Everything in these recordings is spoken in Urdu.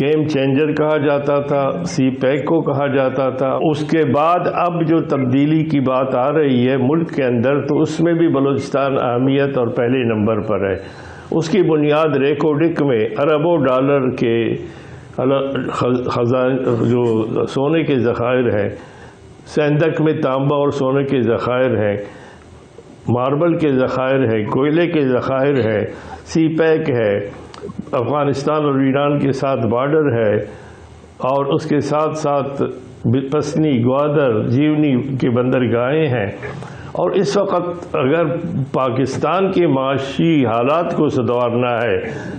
گیم چینجر کہا جاتا تھا، سی پیک کو کہا جاتا تھا. اس کے بعد اب جو تبدیلی کی بات آ رہی ہے ملک کے اندر، تو اس میں بھی بلوچستان اہمیت اور پہلے نمبر پر ہے. اس کی بنیاد ریکوڈک میں اربوں ڈالر کے جو سونے کے ذخائر ہیں، سندک میں تانبا اور سونے کے ذخائر ہیں، ماربل کے ذخائر ہیں، کوئلے کے ذخائر ہیں، سی پیک ہے، افغانستان اور ایران کے ساتھ بارڈر ہے، اور اس کے ساتھ ساتھ پسنی، گوادر، جیونی کے بندرگاہیں ہیں. اور اس وقت اگر پاکستان کے معاشی حالات کو سدھارنا ہے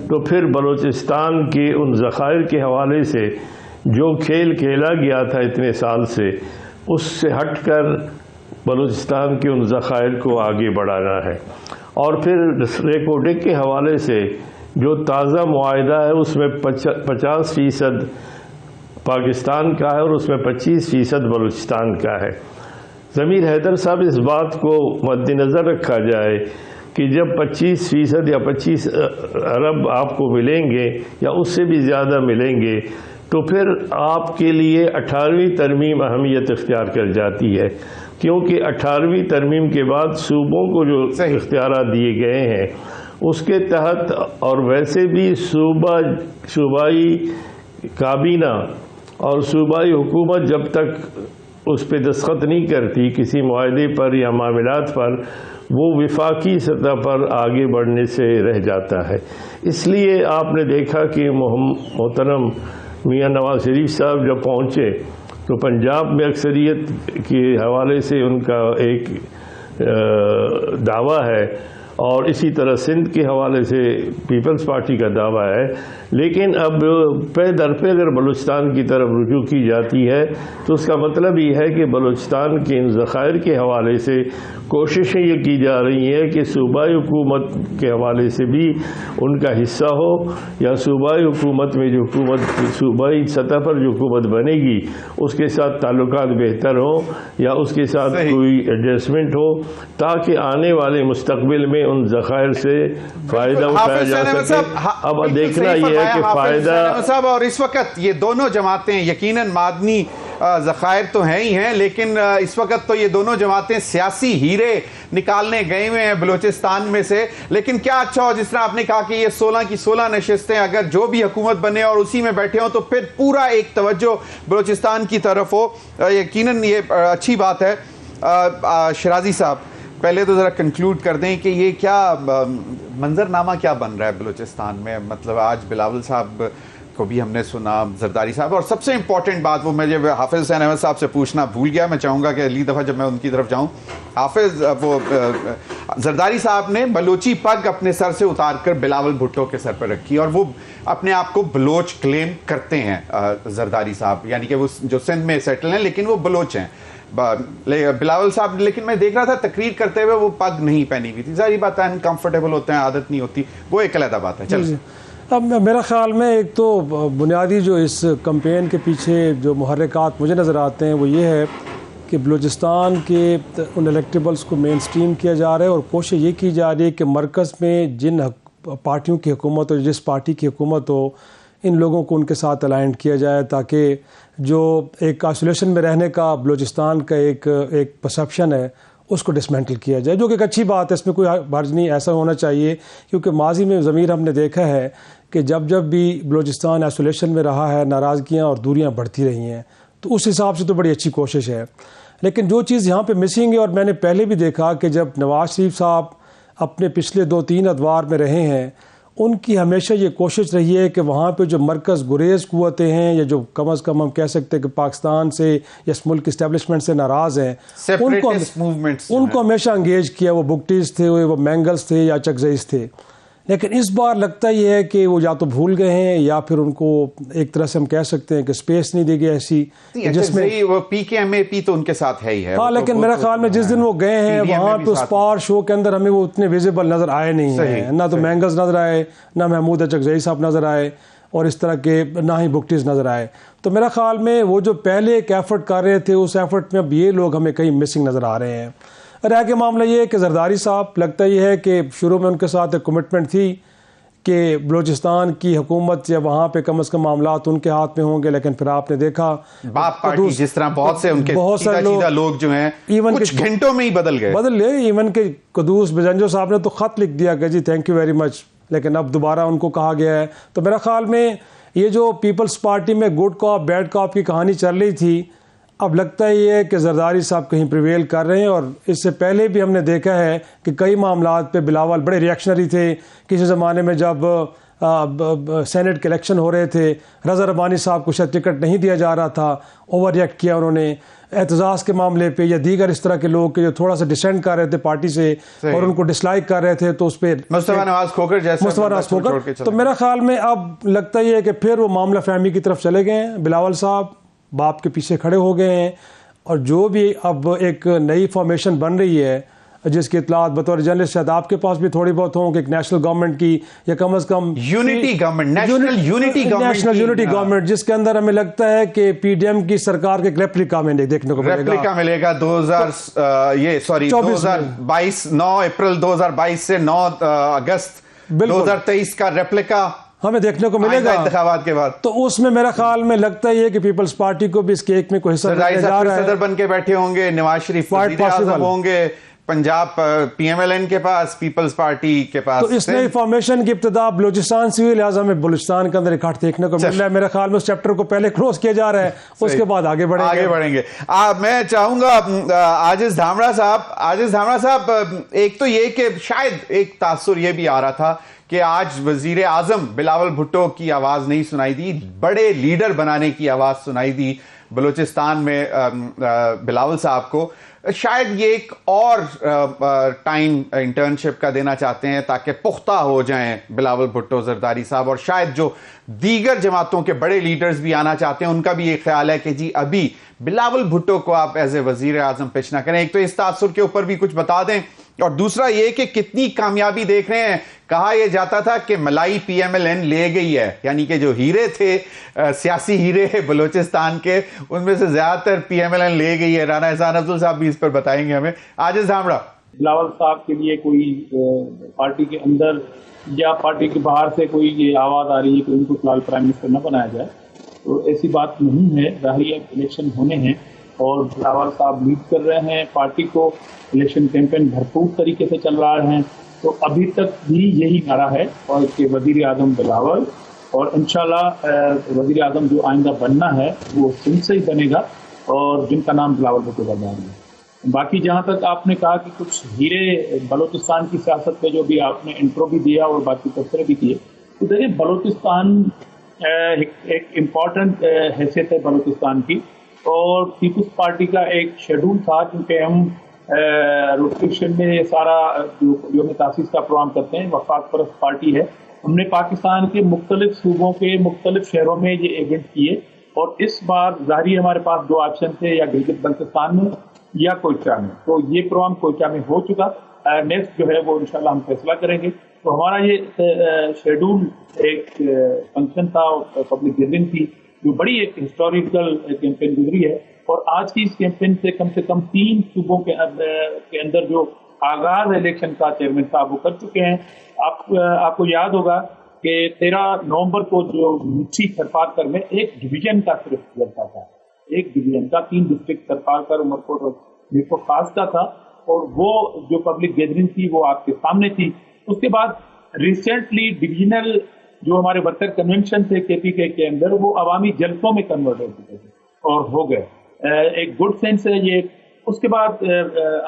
تو پھر بلوچستان کے ان ذخائر کے حوالے سے جو کھیل کھیلا گیا تھا اتنے سال سے، اس سے ہٹ کر بلوچستان کے ان ذخائر کو آگے بڑھانا ہے. اور پھر ریکوڈک کے حوالے سے جو تازہ معاہدہ ہے اس میں 50% پاکستان کا ہے اور اس میں 25% بلوچستان کا ہے. ضمیر حیدر صاحب، اس بات کو مد نظر رکھا جائے کہ جب 25% یا 25 ارب آپ کو ملیں گے یا اس سے بھی زیادہ ملیں گے، تو پھر آپ کے لیے 18ویں ترمیم اہمیت اختیار کر جاتی ہے، کیونکہ 18ویں ترمیم کے بعد صوبوں کو جو اختیارات دیے گئے ہیں اس کے تحت، اور ویسے بھی صوبائی کابینہ اور صوبائی حکومت جب تک اس پہ دستخط نہیں کرتی کسی معاہدے پر یا معاملات پر، وہ وفاقی سطح پر آگے بڑھنے سے رہ جاتا ہے. اس لیے آپ نے دیکھا کہ محترم میاں نواز شریف صاحب جب پہنچے تو پنجاب میں اکثریت کے حوالے سے ان کا ایک دعویٰ ہے، اور اسی طرح سندھ کے حوالے سے پیپلز پارٹی کا دعویٰ ہے. لیکن اب پے در پہ اگر بلوچستان کی طرف رجوع کی جاتی ہے تو اس کا مطلب یہ ہے کہ بلوچستان کے ان ذخائر کے حوالے سے کوششیں یہ کی جا رہی ہیں کہ صوبائی حکومت کے حوالے سے بھی ان کا حصہ ہو، یا صوبائی حکومت میں جو صوبائی سطح پر جو حکومت بنے گی اس کے ساتھ تعلقات بہتر ہوں یا اس کے ساتھ کوئی ایڈجسٹمنٹ ہو، تاکہ آنے والے مستقبل میں ان ذخائر سے فائدہ اٹھایا جا سکے. اب دیکھنا یہ ہے کہ فائدہ صاحب، اور اس وقت یہ دونوں جماعتیں یقیناً معدنی ذخائر تو ہیں ہی ہیں، لیکن اس وقت تو یہ دونوں جماعتیں سیاسی ہیرے نکالنے گئے ہوئے ہیں بلوچستان میں سے. لیکن کیا اچھا ہو، جس طرح آپ نے کہا کہ یہ 16 کی 16 نشستیں اگر جو بھی حکومت بنے اور اسی میں بیٹھے ہوں تو پھر پورا ایک توجہ بلوچستان کی طرف ہو. یقیناً یہ اچھی بات ہے. شرازی صاحب، پہلے تو ذرا کنکلوڈ کر دیں کہ یہ کیا منظرنامہ کیا بن رہا ہے بلوچستان میں. مطلب آج بلاول صاحب کو بھی ہم نے سنا، زرداری صاحب، اور سب سے امپورٹنٹ بات وہ میں جب حافظ حسین احمد صاحب سے پوچھنا بھول گیا، میں چاہوں گا کہ اگلی دفعہ جب میں ان کی طرف جاؤں. حافظ، وہ زرداری صاحب نے بلوچی پگ اپنے سر سے اتار کر بلاول بھٹو کے سر پر رکھی، اور وہ اپنے آپ کو بلوچ کلیم کرتے ہیں زرداری صاحب، یعنی کہ وہ جو سندھ میں سیٹل ہیں لیکن وہ بلوچ ہیں بلاول صاحب. لیکن میں دیکھ رہا تھا تقریر کرتے ہوئے وہ پگ نہیں پہنی ہوئی تھی. ظاہری بات ہے انکمفرٹیبل ہوتے ہیں، عادت نہیں ہوتی، وہ ایک علیحدہ بات ہے. چل اب میرا خیال میں ایک تو بنیادی جو اس کمپین کے پیچھے جو محرکات مجھے نظر آتے ہیں وہ یہ ہے کہ بلوچستان کے ان الیکٹیبلز کو مین سٹریم کیا جا رہا ہے، اور کوشش یہ کی جا رہی ہے کہ مرکز میں جن پارٹیوں کی حکومت ہو، جس پارٹی کی حکومت ہو، ان لوگوں کو ان کے ساتھ الائنڈ کیا جائے، تاکہ جو ایک آئسولیشن میں رہنے کا بلوچستان کا ایک پرسیپشن ہے اس کو ڈسمینٹل کیا جائے، جو کہ ایک اچھی بات ہے، اس میں کوئی حرج نہیں. ایسا ہونا چاہیے، کیونکہ ماضی میں ضمیر ہم نے دیکھا ہے کہ جب بھی بلوچستان آئسولیشن میں رہا ہے، ناراضگیاں اور دوریاں بڑھتی رہی ہیں. تو اس حساب سے تو بڑی اچھی کوشش ہے. لیکن جو چیز یہاں پہ مسنگ ہے، اور میں نے پہلے بھی دیکھا کہ جب نواز شریف صاحب اپنے پچھلے 2-3 ادوار میں رہے ہیں، ان کی ہمیشہ یہ کوشش رہی ہے کہ وہاں پہ جو مرکز گریز قوتیں ہیں، یا جو کم از کم ہم کہہ سکتے ہیں کہ پاکستان سے یا اس ملک اسٹیبلشمنٹ سے ناراض ہیں، ان کو ہمیشہ انگیج کیا. وہ بگٹیز تھے، وہ مینگلز تھے، یا چکزئیز تھے. لیکن اس بار لگتا یہ ہے کہ وہ یا تو بھول گئے ہیں، یا پھر ان کو ایک طرح سے ہم کہہ سکتے ہیں کہ اسپیس نہیں دی گئی ایسی جس میں وہ پی کے ایم اے پی تو ان کے ساتھ ہے ہی ہے. ہاں، لیکن میرا خیال میں جس دن وہ گئے ہیں وہاں پہ اس پار شو کے اندر ہمیں وہ اتنے ویزیبل نظر آئے نہیں ہیں. نہ تو مینگلز نظر آئے، نہ محمود چکزئی صاحب نظر آئے، اور اس طرح کے نہ ہی بگٹیز نظر آئے. تو میرا خیال میں وہ جو پہلے ایک ایفرٹ کر رہے تھے، اس ایفرٹ میں اب یہ لوگ ہمیں کہیں مسنگ نظر آ رہے ہیں. رہ کے معاملہ یہ ہے کہ زرداری صاحب، لگتا یہ ہے کہ شروع میں ان کے ساتھ ایک کمٹمنٹ تھی کہ بلوچستان کی حکومت یا وہاں پہ کم از کم معاملات ان کے ہاتھ میں ہوں گے، لیکن پھر آپ نے دیکھا باپ پارٹی جس طرح بہت سے ان کے سیدھا لوگ جو ہیں کچھ گھنٹوں میں ہی بدل گئے. ایون کہ قدوس بزنجو صاحب نے تو خط لکھ دیا کہ جی تھینک یو ویری مچ، لیکن اب دوبارہ ان کو کہا گیا ہے. تو میرا خیال میں یہ جو پیپلز پارٹی میں گڈ کاپ بیڈ کاپ کی کہانی چل رہی تھی، اب لگتا ہے یہ کہ زرداری صاحب کہیں پریویل کر رہے ہیں. اور اس سے پہلے بھی ہم نے دیکھا ہے کہ کئی معاملات پہ بلاول بڑے ریئیکشنری تھے. کسی زمانے میں جب سینٹ کے الیکشن ہو رہے تھے، رضا ربانی صاحب کو شاید ٹکٹ نہیں دیا جا رہا تھا، اوور ریئیکٹ کیا انہوں نے. اعتزاز کے معاملے پہ یا دیگر اس طرح کے لوگ کہ جو تھوڑا سا ڈسینڈ کر رہے تھے پارٹی سے اور ان کو ڈس لائک کر رہے تھے، تو اس پہ مصطفیٰ نواز کھوکر. تو میرا خیال میں اب لگتا یہ ہے کہ پھر وہ معاملہ فہمی کی طرف چلے گئے ہیں. بلاول صاحب باپ کے پیچھے کھڑے ہو گئے ہیں، اور جو بھی اب ایک نئی فارمیشن بن رہی ہے جس کی اطلاعات بطور جرنلسٹ شاید آپ کے پاس بھی تھوڑی بہت ہوں کہ ایک نیشنل گورنمنٹ کی یا کم از کم unity government, national unity government, جس کے اندر ہمیں لگتا ہے کہ پی ڈی ایم کی سرکار کے ریپلیکا میں دیکھنے کو ملے گا 2022 9 اپریل 2022 سے 9 اگست 2023 کا ریپلیکا ہمیں دیکھنے کو ملے گا انتخابات کے بعد. تو اس میں میرا خیال میں لگتا ہے کہ پیپلز پارٹی کو بھی اس کیک میں کوئی حصہ ملنے جا رہا ہے. صدر بن کے بیٹھے ہوں گے، نواز شریف وزیر اعظم ہوں گے، Punjab P M L N کے پاس، پیپلز پارٹی کے پاس. تو اس نئی فارمیشن کی ابتدا بلوچستان سے ہوئی، لہٰذا ہمیں بلوچستان کے اندر اکٹھ دیکھنے کو مل رہا ہے. میرے خیال میں اس چیپٹر کو پہلے کلوز کیا جا رہا ہے، اس کے بعد آگے بڑھیں گے. میں چاہوں گا عاجز دھامڑا صاحب، ایک تو یہ کہ شاید ایک تاثر یہ بھی آ رہا تھا کہ آج وزیر اعظم بلاول بھٹو کی آواز نہیں سنائی دی، بڑے لیڈر بنانے کی آواز سنائی دی بلوچستان میں بلاول صاحب کو. شاید یہ ایک اور ٹائم انٹرنشپ کا دینا چاہتے ہیں تاکہ پختہ ہو جائیں بلاول بھٹو، زرداری صاحب، اور شاید جو دیگر جماعتوں کے بڑے لیڈرز بھی آنا چاہتے ہیں ان کا بھی یہ خیال ہے کہ جی ابھی بلاول بھٹو کو آپ ایز اے وزیر اعظم پیش نہ کریں. ایک تو اس تاثر کے اوپر بھی کچھ بتا دیں، اور دوسرا یہ کہ کتنی کامیابی دیکھ رہے ہیں. کہا یہ جاتا تھا کہ ملائی پی ایم ایل این لے گئی ہے، یعنی کہ جو ہیرے تھے سیاسی ہیرے بلوچستان کے، ان میں سے زیادہ تر پی ایم ایل این لے گئی ہے. رانا احسان افضل صاحب بھی اس پر بتائیں گے ہمیں. عاجز دھامڑا، بلاول صاحب کے لیے کوئی پارٹی کے اندر یا پارٹی کے باہر سے کوئی یہ آواز آ رہی ہے کہ ان کو فی الحال پرائم منسٹر نہ بنایا جائے، تو ایسی بات نہیں ہے. ظاہری الیکشن ہونے ہیں اور بلاول صاحب لیڈ کر رہے ہیں پارٹی کو، الیکشن کیمپین بھرپور طریقے سے چل رہے ہیں. تو ابھی تک بھی یہی نعرہ ہے اور کہ وزیر اعظم بلاول، اور انشاءاللہ وزیر اعظم جو آئندہ بننا ہے وہ سندھ سے ہی بنے گا اور جن کا نام بلاول بھٹو کا نام ہے. باقی جہاں تک آپ نے کہا کہ کچھ ہیرے بلوچستان کی سیاست پہ جو بھی آپ نے انٹرو بھی دیا اور باقی تبصرے بھی کیے، تو دیکھیں بلوچستان ایک امپورٹنٹ حیثیت ہے بلوچستان کی، اور پیپلز پارٹی کا ایک شیڈول تھا کیونکہ ہم روٹیشن میں یہ سارا جو یوم تاسیس کا پروگرام کرتے ہیں، وفاق پرست پارٹی ہے. ہم نے پاکستان کے مختلف صوبوں کے مختلف شہروں میں یہ ایونٹ کیے، اور اس بار ظاہری ہمارے پاس 2 آپشن تھے، یا گلگت بلتستان میں یا کوئٹہ میں. تو یہ پروگرام کوئٹہ میں ہو چکا، نیکسٹ جو ہے وہ انشاءاللہ ہم فیصلہ کریں گے. تو ہمارا یہ شیڈول ایک فنکشن تھا، پبلک گیدرنگ تھی، جو بڑی ایک ہسٹوریکل کیمپین گزری ہے. اور آج کی اس کیمپین سے کم 3 صوبوں کے اندر جو آغاز الیکشن کا چیئرمین صاحب وہ کر چکے ہیں. آپ کو یاد ہوگا کہ 13 نومبر کو جو مٹھی سرپارکر میں ایک ڈویژن کا صرف لڑتا تھا، ایک ڈویژن کا 3 ڈسٹرکٹ سرپارکر، عمرکوٹ اور میرکو خاص کا تھا، اور وہ جو پبلک گیدرنگ تھی وہ آپ کے سامنے تھی. اس کے بعد ریسنٹلی ڈویژنل جو ہمارے ورکر کنونشن تھے کے پی کے اندر، وہ عوامی جلسوں میں کنورٹ ہو چکے تھے اور ہو گئے. ایک گڈ سینس ہے یہ. اس کے بعد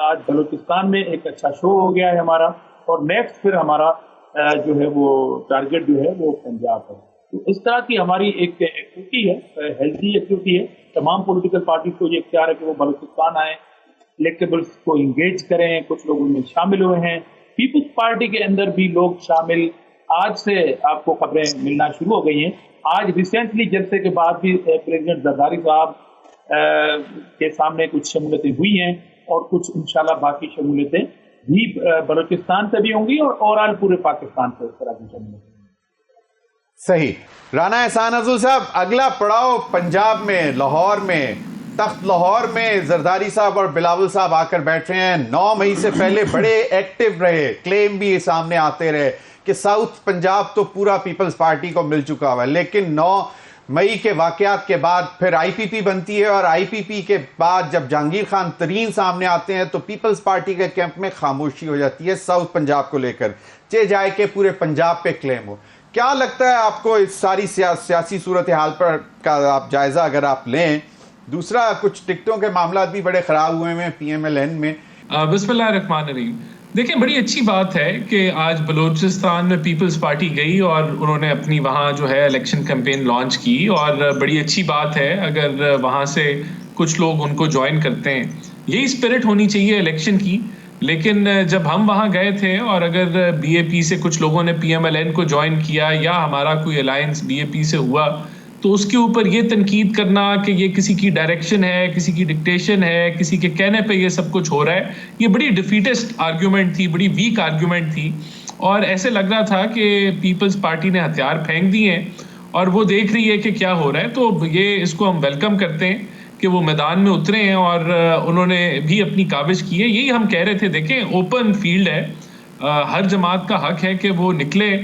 آج بلوچستان میں ایک اچھا شو ہو گیا ہے ہمارا، اور نیکسٹ پھر ہمارا جو ہے وہ ٹارگیٹ جو ہے وہ پنجاب ہے. تو اس طرح کی ہماری ایک ایکٹیویٹی ہے، ہیلتھی ایکٹیویٹی ہے. تمام پولیٹیکل پارٹیز کو یہ اختیار ہے کہ وہ بلوچستان آئیں، الیکٹیبلس کو انگیج کریں. کچھ لوگ ان میں شامل ہوئے ہیں. پیپلز پارٹی کے اندر بھی لوگ شامل آج سے آپ کو خبریں ملنا شروع ہو گئی ہیں. آج ریسنٹلی جلسے کے بعد بھی پریزیڈنٹ زرداری صاحب کے سامنے کچھ شمولیتیں ہوئی ہیں، اور کچھ انشاءاللہ باقی شمولیتیں بھی بلوچستان سے بھی ہوں گی، اور اوورآل پورے پاکستان سے اس طرح کی شمولیتیں. صحیح. رانا احسان افضل صاحب، اگلا پڑاؤ پنجاب میں، لاہور میں، تخت لاہور میں زرداری صاحب اور بلاول صاحب آ کر بیٹھ رہے ہیں. 9 مئی سے پہلے بڑے ایکٹیو رہے، کلیم بھی سامنے آتے رہے کہ ساؤتھ پنجاب تو پورا پیپلز پارٹی کو مل چکا ہوا ہے، لیکن 9 مئی کے واقعات کے بعد پھر آئی پی پی بنتی ہے، اور آئی پی پی کے بعد جب جہانگیر خان ترین سامنے آتے ہیں تو پیپلز پارٹی کے کیمپ میں خاموشی ہو جاتی ہے ساؤتھ پنجاب کو لے کر، چاہے جائے کہ پورے پنجاب پہ کلیم ہو. کیا لگتا ہے آپ کو اس ساری سیاسی صورتحال پر کا آپ جائزہ اگر آپ لیں؟ دوسرا، کچھ ٹکٹوں کے معاملات بھی بڑے خراب ہوئے ہیں پی ایم ایل این میں. بسم اللہ الرحمن الرحیم. دیکھیں، بڑی اچھی بات ہے کہ آج بلوچستان میں پیپلز پارٹی گئی اور انہوں نے اپنی وہاں جو ہے الیکشن کیمپین لانچ کی، اور بڑی اچھی بات ہے اگر وہاں سے کچھ لوگ ان کو جوائن کرتے ہیں. یہی اسپرٹ ہونی چاہیے الیکشن کی. لیکن جب ہم وہاں گئے تھے اور اگر بی اے پی سے کچھ لوگوں نے پی ایم ایل این کو جوائن کیا یا ہمارا کوئی الائنس بی اے پی سے ہوا، تو اس کے اوپر یہ تنقید کرنا کہ یہ کسی کی ڈائریکشن ہے، کسی کی ڈکٹیشن ہے، کسی کے کہنے پہ یہ سب کچھ ہو رہا ہے، یہ بڑی ڈیفیٹسٹ آرگیومنٹ تھی، بڑی ویک آرگیومنٹ تھی. اور ایسے لگ رہا تھا کہ پیپلز پارٹی نے ہتھیار پھینک دیے ہیں اور وہ دیکھ رہی ہے کہ کیا ہو رہا ہے. تو یہ اس کو ہم ویلکم کرتے ہیں کہ وہ میدان میں اترے ہیں اور انہوں نے بھی اپنی کاوش کی ہے. یہی ہم کہہ رہے تھے. دیکھیں، اوپن فیلڈ ہے، ہر جماعت کا حق ہے کہ وہ نکلے،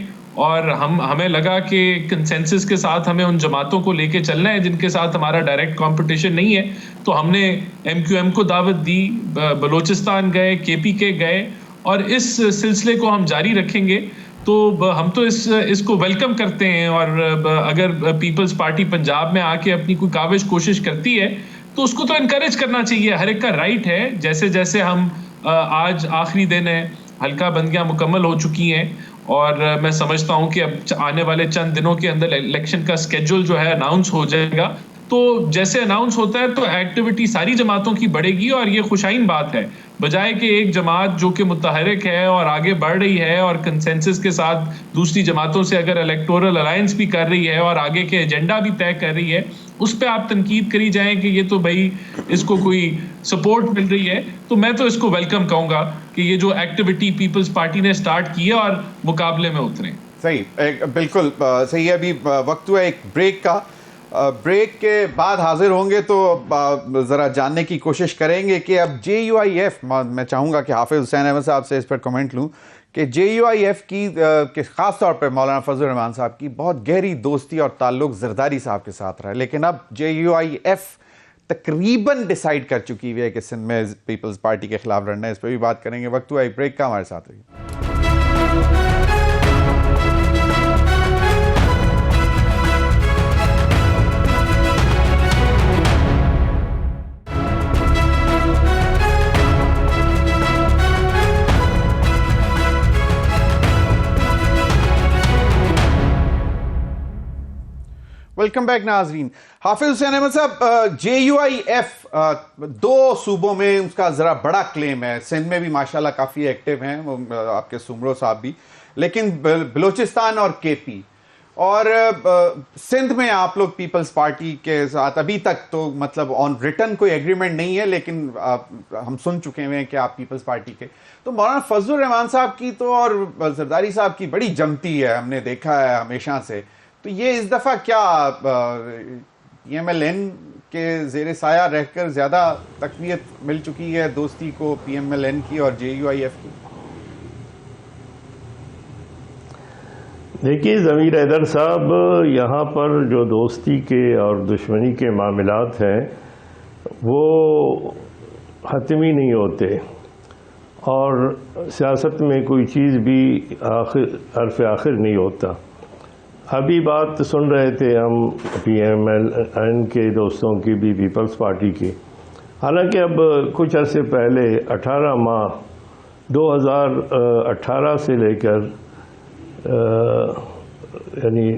اور ہمیں لگا کہ کنسنسس کے ساتھ ہمیں ان جماعتوں کو لے کے چلنا ہے جن کے ساتھ ہمارا ڈائریکٹ کمپٹیشن نہیں ہے. تو ہم نے ایم کیو ایم کو دعوت دی، بلوچستان گئے، کے پی کے گئے، اور اس سلسلے کو ہم جاری رکھیں گے. تو ہم تو اس کو ویلکم کرتے ہیں، اور اگر پیپلز پارٹی پنجاب میں آ کے اپنی کوئی کاوش کوشش کرتی ہے تو اس کو تو انکریج کرنا چاہیے. ہر ایک کا رائٹ ہے. جیسے جیسے ہم آج آخری دن ہے، حلقہ بندیاں مکمل ہو چکی ہیں، اور میں سمجھتا ہوں کہ اب آنے والے چند دنوں کے اندر الیکشن کا اسکیڈول جو ہے اناؤنس ہو جائے گا. تو جیسے اناؤنس ہوتا ہے تو ایکٹیویٹی ساری جماعتوں کی بڑھے گی، اور یہ خوشائن بات ہے. بجائے کہ ایک جماعت جو کہ متحرک ہے اور آگے بڑھ رہی ہے اور کنسنسس کے ساتھ دوسری جماعتوں سے اگر الیکٹورل الائنس بھی کر رہی ہے اور آگے کے ایجنڈا بھی طے کر رہی ہے، اس پہ آپ تنقید کری جائیں کہ یہ تو بھائی اس کو کوئی سپورٹ مل رہی ہے. تو میں تو اس کو ویلکم کہوں گا کہ یہ جو ایکٹیویٹی پیپلز پارٹی نے سٹارٹ کی ہے اور مقابلے میں اتریں. صحیح، بالکل صحیح ہے. ابھی وقت ہوا ایک بریک کا. بریک کے بعد حاضر ہوں گے تو ذرا جاننے کی کوشش کریں گے کہ اب جے یو آئی ایف، میں چاہوں گا کہ حافظ حسین احمد صاحب سے اس پر کمنٹ لوں کہ جے یو آئی ایف کی خاص طور پہ مولانا فضل الرحمان صاحب کی بہت گہری دوستی اور تعلق زرداری صاحب کے ساتھ رہا ہے، لیکن اب جے یو آئی ایف تقریباً ڈیسائیڈ کر چکی ہوئی ہے کہ سندھ میں پیپلز پارٹی کے خلاف لڑنا ہے. اس پہ بھی بات کریں گے. وقت ہوا ایک بریک کا، ہمارے ساتھ رہیے. ویلکم بیک ناظرین. حافظ حسین احمد صاحب، جے یو آئی ایف 2 صوبوں میں اس کا ذرا بڑا کلیم ہے. سندھ میں بھی ماشاءاللہ کافی ایکٹیو ہیں آپ کے سمرو صاحب بھی، لیکن بلوچستان اور کے پی اور سندھ میں آپ لوگ پیپلز پارٹی کے ساتھ ابھی تک تو مطلب آن ریٹن کوئی ایگریمنٹ نہیں ہے، لیکن ہم سن چکے ہوئے ہیں کہ آپ پیپلز پارٹی کے. تو مولانا فضل الرحمان صاحب کی تو اور زرداری صاحب کی بڑی جمتی ہے، ہم نے دیکھا ہے ہمیشہ سے. تو یہ اس دفعہ کیا پی ایم ایل این کے زیر سایہ رہ کر زیادہ تقویت مل چکی ہے دوستی کو پی ایم ایل این کی اور جے یو آئی ایف کی؟ دیکھیے ضمیر حیدر صاحب، یہاں پر جو دوستی کے اور دشمنی کے معاملات ہیں وہ حتمی نہیں ہوتے، اور سیاست میں کوئی چیز بھی حرف آخر نہیں ہوتا. ابھی بات سن رہے تھے ہم پی ایم ایل این کے دوستوں کی بھی، پیپلز پارٹی کی. حالانکہ اب کچھ عرصے پہلے 18 ماہ 2018 سے لے کر یعنی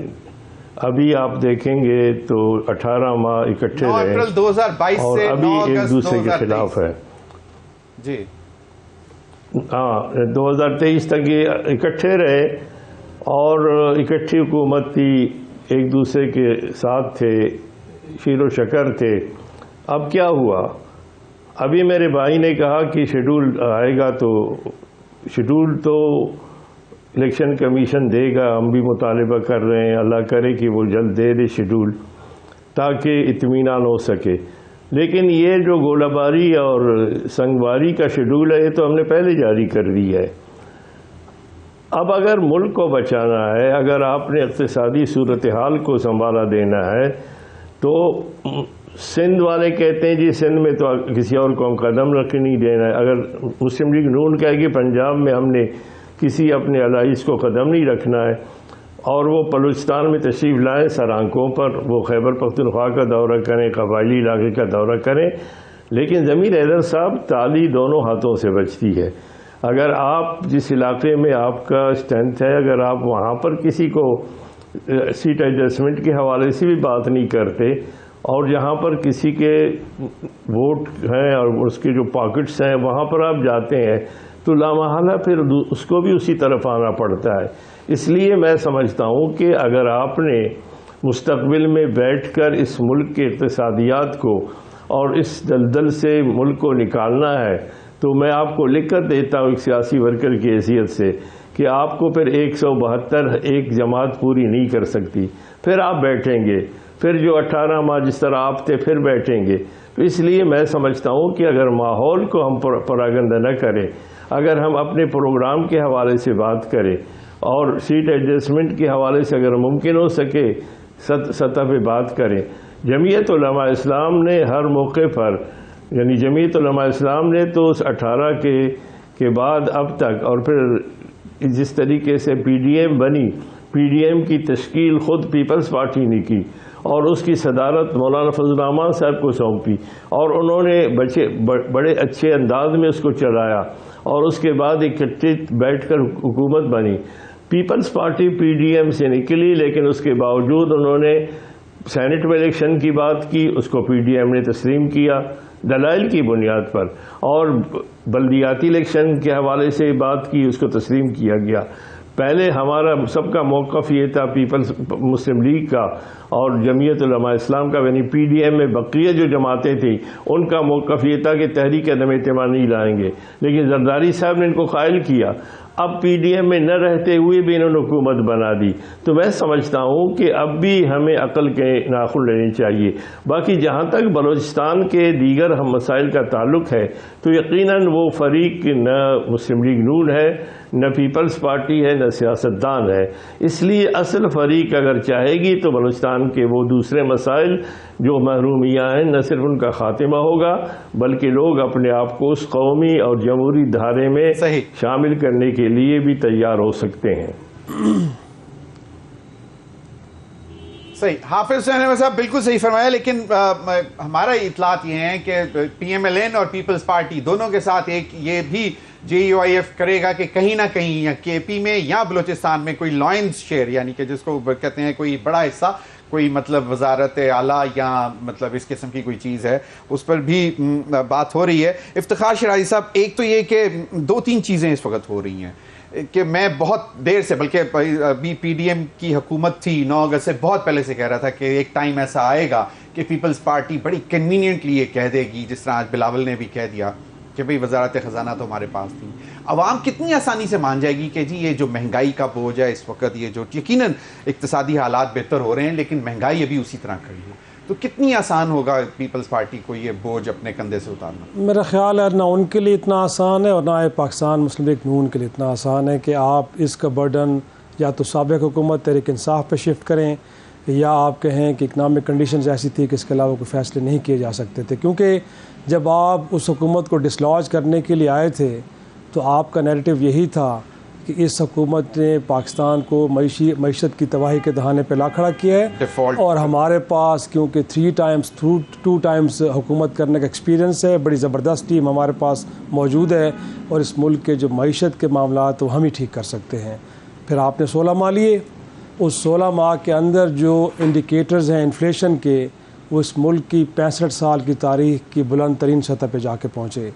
ابھی آپ دیکھیں گے تو 18 ماہ اکٹھے رہے اور ابھی ایک دوسرے کے خلاف ہے. جی ہاں، 2023 تک یہ اکٹھے رہے اور اکٹھی حکومت تھی، ایک دوسرے کے ساتھ تھے، شیر و شکر تھے. اب کیا ہوا؟ ابھی میرے بھائی نے کہا کہ شیڈول آئے گا، تو شیڈول تو الیکشن کمیشن دے گا. ہم بھی مطالبہ کر رہے ہیں، اللہ کرے کہ وہ جلد دے دے شیڈول تاکہ اطمینان ہو سکے. لیکن یہ جو گولہ باری اور سنگواری کا شیڈول ہے، یہ تو ہم نے پہلے جاری کر دیا ہے. اب اگر ملک کو بچانا ہے، اگر آپ نے اقتصادی صورتحال کو سنبھالا دینا ہے، تو سندھ والے کہتے ہیں جی سندھ میں تو کسی اور کو ہم قدم رکھ نہیں دینا ہے، اگر مسلم لیگ نون کہے کہ پنجاب میں ہم نے کسی اپنے الائز کو قدم نہیں رکھنا ہے، اور وہ بلوچستان میں تشریف لائیں سرانکوں پر، وہ خیبر پختونخوا کا دورہ کریں، قبائلی علاقے کا دورہ کریں، لیکن ضمیر حیدر صاحب تالی دونوں ہاتھوں سے بچتی ہے۔ اگر آپ جس علاقے میں آپ کا اسٹرینتھ ہے، اگر آپ وہاں پر کسی کو سیٹ ایڈجسٹمنٹ کے حوالے سے بھی بات نہیں کرتے، اور جہاں پر کسی کے ووٹ ہیں اور اس کے جو پاکٹس ہیں وہاں پر آپ جاتے ہیں، تو لامحالہ پھر اس کو بھی اسی طرف آنا پڑتا ہے۔ اس لیے میں سمجھتا ہوں کہ اگر آپ نے مستقبل میں بیٹھ کر اس ملک کے اقتصادیات کو اور اس دلدل سے ملک کو نکالنا ہے، تو میں آپ کو لکھ کر دیتا ہوں ایک سیاسی ورکر کی حیثیت سے کہ آپ کو پھر 172 ایک جماعت پوری نہیں کر سکتی، پھر آپ بیٹھیں گے، پھر جو 18 ماہ جس طرح آپ تھے پھر بیٹھیں گے۔ تو اس لیے میں سمجھتا ہوں کہ اگر ماحول کو ہم پراگندہ نہ کریں، اگر ہم اپنے پروگرام کے حوالے سے بات کریں اور سیٹ ایڈجسٹمنٹ کے حوالے سے اگر ممکن ہو سکے سطح پہ بات کریں۔ جمعیت علماء اسلام نے ہر موقع پر، یعنی جمعیت علماء اسلام نے تو اس 18 کے بعد اب تک، اور پھر جس طریقے سے پی ڈی ایم بنی، پی ڈی ایم کی تشکیل خود پیپلز پارٹی نے کی اور اس کی صدارت مولانا فضل الرحمان صاحب کو سونپی، اور انہوں نے بڑے اچھے انداز میں اس کو چلایا، اور اس کے بعد اکٹھے بیٹھ کر حکومت بنی۔ Peoples Party P D M سے نکلی، لیکن اس کے باوجود انہوں نے سینٹ میں الیکشن کی بات کی، اس کو پی ڈی ایم نے تسلیم کیا دلائل کی بنیاد پر، اور بلدیاتی الیکشن کے حوالے سے بات کی، اس کو تسلیم کیا گیا۔ پہلے ہمارا سب کا موقف یہ تھا، پیپلز مسلم لیگ کا اور جمعیت علماء اسلام کا، یعنی پی ڈی ایم میں بقیہ جو جماعتیں تھیں ان کا موقف یہ تھا کہ تحریک عدم اعتماد نہیں لائیں گے، لیکن زرداری صاحب نے ان کو قائل کیا۔ اب پی ڈی ایم میں نہ رہتے ہوئے بھی انہوں نے حکومت بنا دی۔ تو میں سمجھتا ہوں کہ اب بھی ہمیں عقل کے ناخن لینے چاہیے۔ باقی جہاں تک بلوچستان کے دیگر مسائل کا تعلق ہے، تو یقیناً وہ فریق نہ مسلم لیگ نون ہے، نہ پیپلز پارٹی ہے، نہ سیاستدان ہے۔ اس لیے اصل فریق اگر چاہے گی تو بلوچستان کے وہ دوسرے مسائل جو محرومیاں ہیں، نہ صرف ان کا خاتمہ ہوگا، بلکہ لوگ اپنے آپ کو اس قومی اور جمہوری دھارے میں شامل کرنے کے لیے بھی تیار ہو سکتے ہیں۔ صحیح، حافظ حسین صاحب بالکل صحیح فرمایا، لیکن ہمارا اطلاعات یہ ہیں کہ پی ایم ایل این اور پیپلز پارٹی دونوں کے ساتھ ایک یہ بھی جے یو آئی ایف کرے گا کہ کہیں نہ کہیں یا کے پی میں یا بلوچستان میں کوئی لائنز شیئر، یعنی کہ جس کو کہتے ہیں کوئی بڑا حصہ، کوئی مطلب وزارت اعلیٰ یا مطلب اس قسم کی کوئی چیز ہے، اس پر بھی بات ہو رہی ہے۔ افتخار شیرازی صاحب، ایک تو یہ کہ 2-3 چیزیں اس وقت ہو رہی ہیں کہ میں بہت دیر سے، بلکہ ابھی پی ڈی ایم کی حکومت تھی 9 اگست سے بہت پہلے سے کہہ رہا تھا کہ ایک ٹائم ایسا آئے گا کہ پیپلز پارٹی بڑی کنوینئنٹلی یہ کہہ دے گی، جس طرح آج بلاول نے بھی کہہ دیا کہ بھئی وزارت خزانہ تو ہمارے پاس تھی۔ عوام کتنی آسانی سے مان جائے گی کہ جی یہ جو مہنگائی کا بوجھ ہے اس وقت، یہ جو یقیناً اقتصادی حالات بہتر ہو رہے ہیں لیکن مہنگائی ابھی اسی طرح کھڑی ہے، تو کتنی آسان ہوگا پیپلز پارٹی کو یہ بوجھ اپنے کندھے سے اتارنا؟ میرا خیال ہے نہ ان کے لیے اتنا آسان ہے اور نہ پاکستان مسلم لیگ نون کے لیے اتنا آسان ہے کہ آپ اس کا برڈن یا تو سابق حکومت تحریک انصاف پہ شفٹ کریں، یا آپ کہیں کہ اکنامک کنڈیشنز ایسی تھی کہ اس کے علاوہ کوئی فیصلے نہیں کیے جا سکتے تھے، کیونکہ جب آپ اس حکومت کو ڈسلاج کرنے کے لیے آئے تھے تو آپ کا نیریٹو یہی تھا کہ اس حکومت نے پاکستان کو معیشت کی تباہی کے دہانے پہ لا کھڑا کیا ہے، اور ہمارے پاس کیونکہ 2 ٹائمز حکومت کرنے کا ایکسپیرینس ہے، بڑی زبردست ٹیم ہمارے پاس موجود ہے، اور اس ملک کے جو معیشت کے معاملات وہ ہم ہی ٹھیک کر سکتے ہیں۔ پھر آپ نے 16 ماہ لیے، اس 16 ماہ کے اندر جو انڈیکیٹرز ہیں انفلیشن کے، وہ اس ملک کی 65 سال کی تاریخ کی بلند ترین سطح پہ جا کے پہنچے۔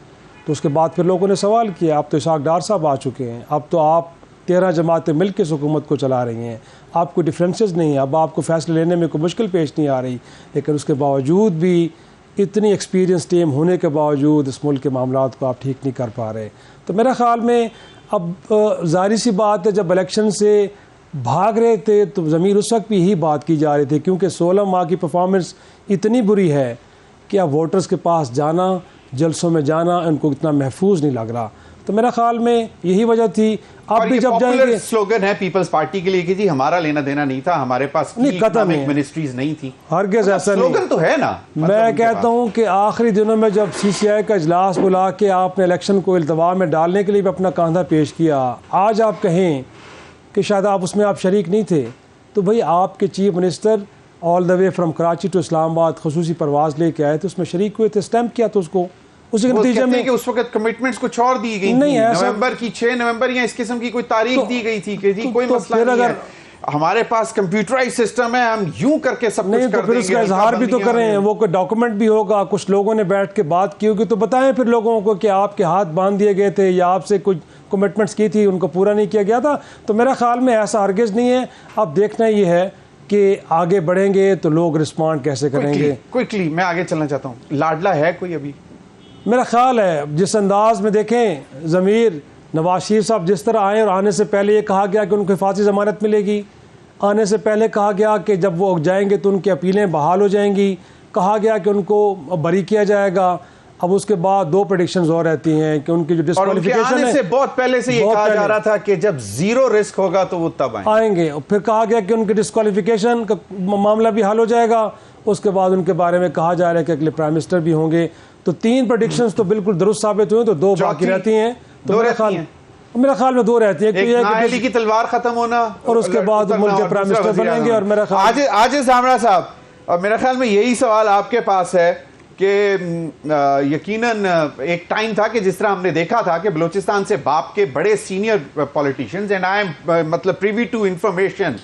تو اس کے بعد پھر لوگوں نے سوال کیا، اب تو اسحاق ڈار صاحب آ چکے ہیں، اب تو آپ 13 جماعتیں مل کے اس حکومت کو چلا رہی ہیں، آپ کو ڈفرینسز نہیں ہیں، اب آپ کو فیصلے لینے میں کوئی مشکل پیش نہیں آ رہی، لیکن اس کے باوجود بھی اتنی ایکسپیرینس ٹیم ہونے کے باوجود اس ملک کے معاملات کو آپ ٹھیک نہیں کر پا رہے۔ تو میرا خیال میں اب ظاہری سی بات ہے، جب الیکشن سے بھاگ رہے تھے تو ضمیر اس وقت بھی یہی بات کی جا رہی تھی، کیونکہ 16 ماہ کی پرفارمنس اتنی بری ہے کہ اب ووٹرز کے پاس جانا، جلسوں میں جانا ان کو اتنا محفوظ نہیں لگ رہا۔ تو میرا خیال میں یہی وجہ تھی. اب بھی جب جائیں گے, سلوگن ہے پیپلز پارٹی کے لیے کہ جی ہمارا لینا دینا نہیں تھا, ہمارے پاس اکنامک منسٹریز نہیں تھی. ہرگز ایسا نہیں. سلوگن تو ہے نا. میں کہتا ہوں کہ آخری دنوں میں جب سی سی آئی کا اجلاس بلا کے آپ نے الیکشن کو التوا میں ڈالنے کے لیے بھی اپنا کاندھا پیش کیا, آج آپ کہیں کہ شاید آپ اس میں آپ شریک نہیں تھے, تو بھئی آپ کے chief minister all the way from Karachi to Islamabad خصوصی پرواز لے کے آئے تو اس میں شریک ہوئے تھے, اسٹیمپ کیا تو اس کو, اس کے نتیجے میں کہ اس وقت کمٹمنٹس کچھ اور دی گئی تھی, نومبر کی 6 نومبر یا اس قسم کی کوئی تاریخ دی گئی تھی کہ جی کوئی مسئلہ نہیں ہے, ہمارے پاس کمپیوٹرائز سسٹم ہے, ہم یوں کر کے سب کچھ کر دیں گے. پھر اس کا اظہار بھی تو کریں, وہ کوئی ڈاکومنٹ بھی ہوگا, کچھ لوگوں نے بیٹھ کے بات کی ہوگی, تو بتائیں پھر لوگوں کو کہ آپ کے ہاتھ باندھ دیے گئے تھے یا آپ سے کچھ کمٹمنٹس کی تھی ان کو پورا نہیں کیا گیا تھا. تو میرا خیال میں ایسا ہرگز نہیں ہے. اب دیکھنا یہ ہے کہ آگے بڑھیں گے تو لوگ رسپونڈ کیسے کریں گے. کوئکلی میں آگے چلنا چاہتا ہوں, لاڈلا ہے کوئی ابھی؟ میرا خیال ہے جس انداز میں دیکھیں ضمیر نواز شریف صاحب جس طرح آئے, اور آنے سے پہلے یہ کہا گیا کہ ان کو حفاظتی ضمانت ملے گی, آنے سے پہلے کہا گیا کہ جب وہ جائیں گے تو ان کی اپیلیں بحال ہو جائیں گی, کہا گیا کہ ان کو بری کیا جائے گا. اب اس کے بعد 2 پریڈکشنز اور رہتی ہیں کہ ان کی جو ڈسکوالیفیکیشن ہے, سے بہت پہلے سے یہ کہا جا رہا تھا کہ جب زیرو رسک ہوگا تو وہ تب آئیں گے. پھر کہا گیا کہ ان کی ڈسکوالیفیکیشن کا معاملہ بھی حل ہو جائے گا. اس کے بعد ان کے بارے میں کہا جا رہا ہے کہ اگلے پرائم منسٹر بھی ہوں گے. تو 3 پریڈکشنز تو بالکل درست ثابت ہوئے, تو 2 باقی رہتی ہیں. تو میرا خیال میں 2 رہتی ہیں, ایک نااہلی کی تلوار ختم ہونا اور اس کے بعد ملک کے پرائم منسٹر بنیں گے. اور میرا خیال عاجز حامرہ صاحب, اور میرا خیال میں یہی سوال آپ کے پاس ہے کہ یقیناً ایک ٹائم تھا کہ جس طرح ہم نے دیکھا تھا کہ بلوچستان سے باپ کے بڑے senior politicians, and I am مطلب privy to information,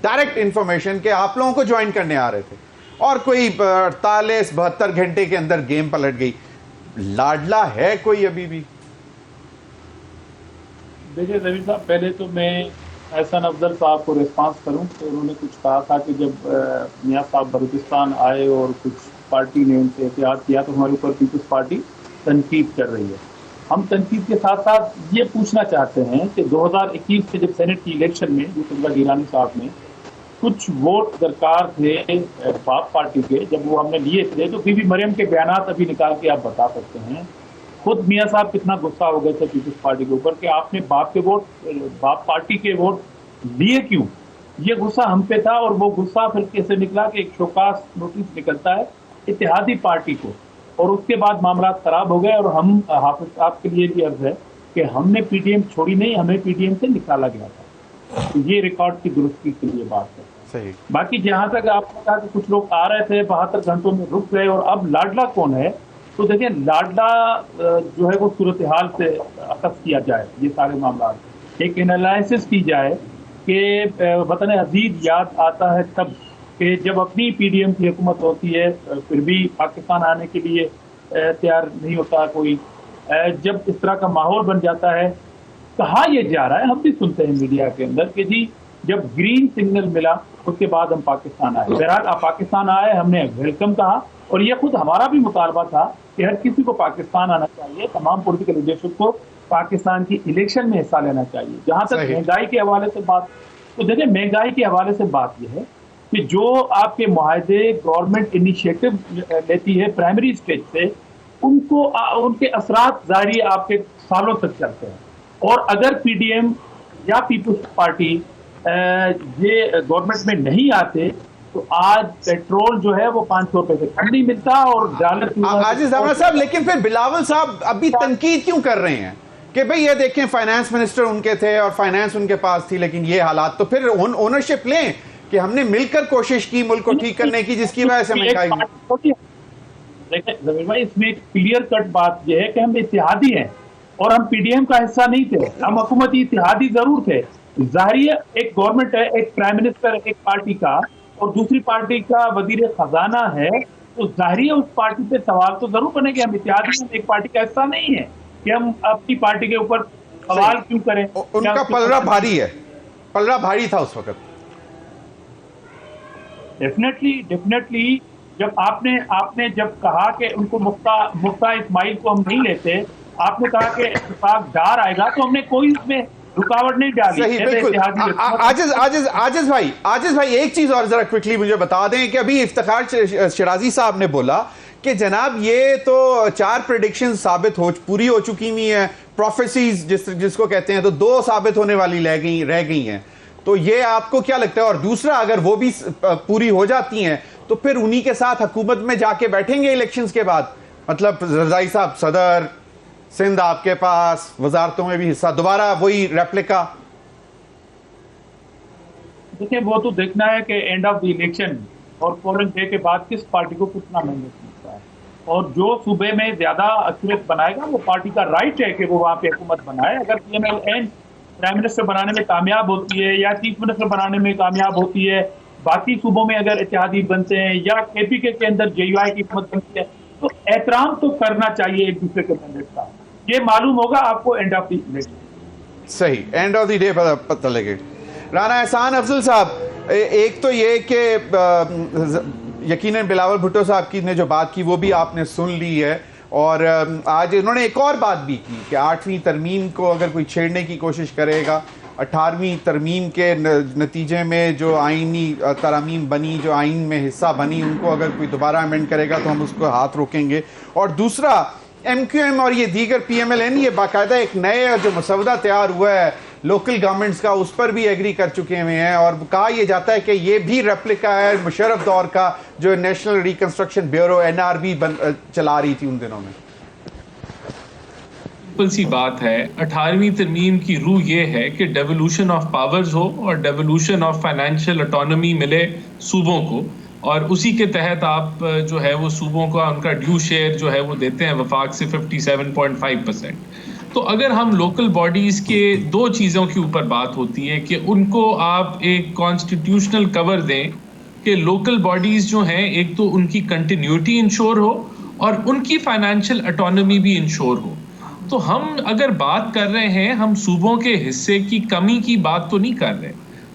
direct information, کہ آپ لوگوں کو جوائن کرنے آ رہے تھے اور کوئی 48-72 گھنٹے کے اندر گیم پلٹ گئی. لاڈلا ہے کوئی ابھی بھی؟ دیکھیے زمین صاحب, پہلے تو میں احسن افضل صاحب کو ریسپانس کروں کہ انہوں نے کچھ کہا تھا کہ جب میاں صاحب بلوچستان آئے اور کچھ پارٹی نے ان سے احتیاط کیا تو ہمارے اوپر پیپلز پارٹی تنقید کر رہی ہے. ہم تنقید کے ساتھ ساتھ یہ پوچھنا چاہتے ہیں کہ 2021 سے جب سینٹ کی الیکشن میں یوسف گیلانی صاحب نے کچھ ووٹ درکار تھے باپ پارٹی کے, جب وہ ہم نے لیے تھے تو بی بی مریم کے بیانات ابھی نکال کے آپ بتا سکتے ہیں خود میاں صاحب کتنا غصہ ہو گئے تھے پیپلز پارٹی کے اوپر کہ آپ نے باپ کے ووٹ, باپ پارٹی کے ووٹ لیے کیوں. یہ غصہ ہم پہ تھا, اور وہ غصہ پھر کیسے نکلا کہ ایک شوکاس نوٹس نکلتا ہے اتحادی پارٹی کو, اور اس کے بعد معاملات خراب ہو گئے. اور ہم حافظ صاحب کے لیے بھی عرض ہے کہ ہم نے پی ٹی ایم چھوڑی نہیں, ہمیں پی ٹی ایم سے نکالا گیا تھا. یہ ریکارڈ کی درستی کے لیے بات ہے. صحیح. باقی جہاں تک آپ نے کہا کہ کچھ لوگ آ رہے تھے 72 گھنٹوں میں رک گئے, اور اب لاڈلا کون ہے, تو دیکھیں لاڈلا جو ہے وہ صورتحال سے اخذ کیا جائے, یہ سارے معاملات ایک انالائسس کی جائے کہ وطن عزیز یاد آتا ہے تب کہ جب اپنی پی ڈی ایم کی حکومت ہوتی ہے پھر بھی پاکستان آنے کے لیے تیار نہیں ہوتا کوئی. جب اس طرح کا ماحول بن جاتا ہے, کہا یہ جا رہا ہے, ہم بھی سنتے ہیں میڈیا کے اندر کہ جی جب گرین سگنل ملا اس کے بعد ہم پاکستان آئے. بہرحال آپ پاکستان آئے, ہم نے ویلکم کہا, اور یہ خود ہمارا بھی مطالبہ تھا کہ ہر کسی کو پاکستان آنا چاہیے, تمام پولیٹیکل لیڈرشپ کو پاکستان کی الیکشن میں حصہ لینا چاہیے. جہاں تک مہنگائی کے حوالے سے بات, تو دیکھیں مہنگائی کے حوالے سے بات یہ ہے کہ جو آپ کے معاہدے گورنمنٹ انیشیٹو لیتی ہے پرائمری اسٹیج سے, ان کو ان کے اثرات ظاہری آپ کے سالوں تک چلتے ہیں. اور اگر پی ڈی ایم یا پیپلز پارٹی یہ گورنمنٹ میں نہیں آتے تو آج پیٹرول جو ہے وہ 500 روپے سے کم نہیں ملتا, اور ڈالر. عاجز حامرہ صاحب, لیکن پھر بلاول صاحب ابھی تنقید کیوں کر رہے ہیں کہ بھئی یہ دیکھیں فائنانس منسٹر ان کے تھے اور فائنانس ان کے پاس تھی, لیکن یہ حالات, تو پھر اونرشپ لیں کہ ہم نے مل کر کوشش کی ملک کو ٹھیک کرنے کی, جس کی وجہ سے مہنگائی. دیکھیں زمین بھائی, اس میں ایک کلیئر کٹ بات یہ ہے کہ ہم اتحادی ہیں اور ہم پی ڈی ایم کا حصہ نہیں تھے, ہم حکومتی اتحادی ضرور تھے. ظاہری ایک گورنمنٹ ہے, ایک پرائم منسٹر ایک پارٹی کا اور دوسری پارٹی کا وزیر خزانہ ہے, تو ظاہری اس پارٹی پہ سوال تو ضرور بنے کہ ہم اتحادی ہیں, ایک پارٹی کا حصہ نہیں ہے کہ ہم اپنی پارٹی کے اوپر سوال کیوں کریں. ان کا پلڑا بھاری ہے, پلڑا بھاری تھا اس وقت. ڈیفینیٹلی جب آپ نے جب کہا کہ ان کو مفتہ اسماعیل کو ہم نہیں لیتے, آپ نے کہا کہ اتفاق ڈار آئے گا, تو ہم نے کوئی اس میں رکاوٹ نہیں ڈالی. صحیح, بالکل. عاجز بھائی ایک چیز اور ذرا کوئکلی مجھے بتا دیں کہ ابھی افتخار شرازی صاحب نے بولا کہ جناب یہ تو 4 پریڈکشن ثابت پوری ہو چکی ہوئی ہیں, پروفیسیز جس کو کہتے ہیں, تو 2 ثابت ہونے والی رہ گئی ہیں. تو یہ آپ کو کیا لگتا ہے؟ اور دوسرا, اگر وہ بھی پوری ہو جاتی ہیں تو پھر انہی کے ساتھ حکومت میں جا کے بیٹھیں گے الیکشنز کے بعد؟ مطلب رضائی صاحب صدر, سندھ آپ کے پاس, وزارتوں میں بھی حصہ, دوبارہ وہی ریپلیکا. دیکھیں وہ تو دیکھنا ہے کہ اینڈ آف دی الیکشن اور پولنگ ڈے کے بعد کس پارٹی کو کتنا مینڈیٹ ملتا ہے, اور جو صوبے میں زیادہ اکثریت بنائے گا وہ پارٹی کا رائٹ ہے کہ وہ وہاں پہ حکومت بنائے. اگر P M L N prime minister بنانے میں کامیاب ہوتی ہے یا چیف منسٹر بنانے میں کامیاب ہوتی ہے, باقی صوبوں میں اگر اتحادی بنتے ہیں یا کے پی کے اندر جے یو آئی کی حکومت بنتی ہے, تو احترام تو کرنا چاہیے ایک دوسرے کے مینڈیٹ کا. یہ معلوم ہوگا آپ کو اینڈ آف دی الیکشن. صحیح, اینڈ آف دی ڈے پتہ لگے. رانا احسان افضل صاحب, ایک تو یہ کہ یقیناً بلاول بھٹو صاحب کی نے جو بات کی وہ بھی آپ نے سن لی ہے, اور آج انہوں نے ایک اور بات بھی کی کہ 8ویں ترمیم کو اگر کوئی چھیڑنے کی کوشش کرے گا, 18ویں ترمیم کے نتیجے میں جو آئینی ترامیم بنی, جو آئین میں حصہ بنی, ان کو اگر کوئی دوبارہ امینڈ کرے گا تو ہم اس کو ہاتھ روکیں گے. اور دوسرا, ایم کیو ایم اور یہ دیگر پی ایم ایل این یہ باقاعدہ ایک نئے جو مسودہ تیار ہوا ہے لوکل گورنمنٹس کا, اس پر بھی ایگری کر چکے ہوئے ہیں, اور کہا یہ جاتا ہے کہ یہ بھی ریپلیکا ہے مشرف دور کا جو نیشنل ریکنسٹرکشن بیورو NRB چلا رہی تھی ان دنوں میں. سمپل سی بات ہے, 18ویں ترمیم کی روح یہ ہے کہ ڈیولوشن آف پاورز ہو اور ڈیولوشن آف فائنینشیل اٹانومی ملے صوبوں کو, اور اسی کے تحت آپ جو ہے وہ صوبوں کا ان کا ڈیو شیئر جو ہے وہ دیتے ہیں وفاق سے 57.5%. تو اگر ہم لوکل باڈیز کے 2 چیزوں کے اوپر بات ہوتی ہے کہ ان کو آپ ایک کانسٹیٹیوشنل کور دیں کہ لوکل باڈیز جو ہیں ایک تو ان کی کنٹینیوٹی انشور ہو اور ان کی فائنینشیل اٹانومی بھی انشور ہو. تو ہم اگر بات کر رہے ہیں, ہم صوبوں کے حصے کی کمی کی بات تو نہیں کر رہے,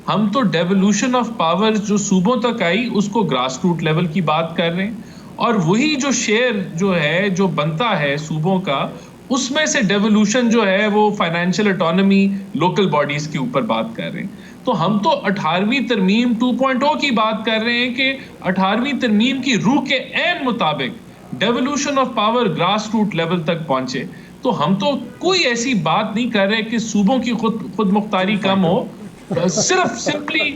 ہم تو ڈیولوشن آف پاور جو صوبوں تک آئی اس کو گراس روٹ لیول کی بات کر رہے ہیں, اور وہی جو شیئر جو ہے جو بنتا ہے صوبوں کا اس میں سے ڈیولوشن جو ہے وہ فائنینشیل اٹانومی لوکل باڈیز کے اوپر بات کر رہے ہیں. تو ہم تو 18ویں ترمیم 2.0 کی بات کر رہے ہیں کہ 18ویں ترمیم کی روح کے عین مطابق devolution of power grass root level تک پہنچے. تو ہم تو کوئی ایسی بات نہیں کر رہے کہ صوبوں کی خود مختاری کم ہو, صرف سمپلی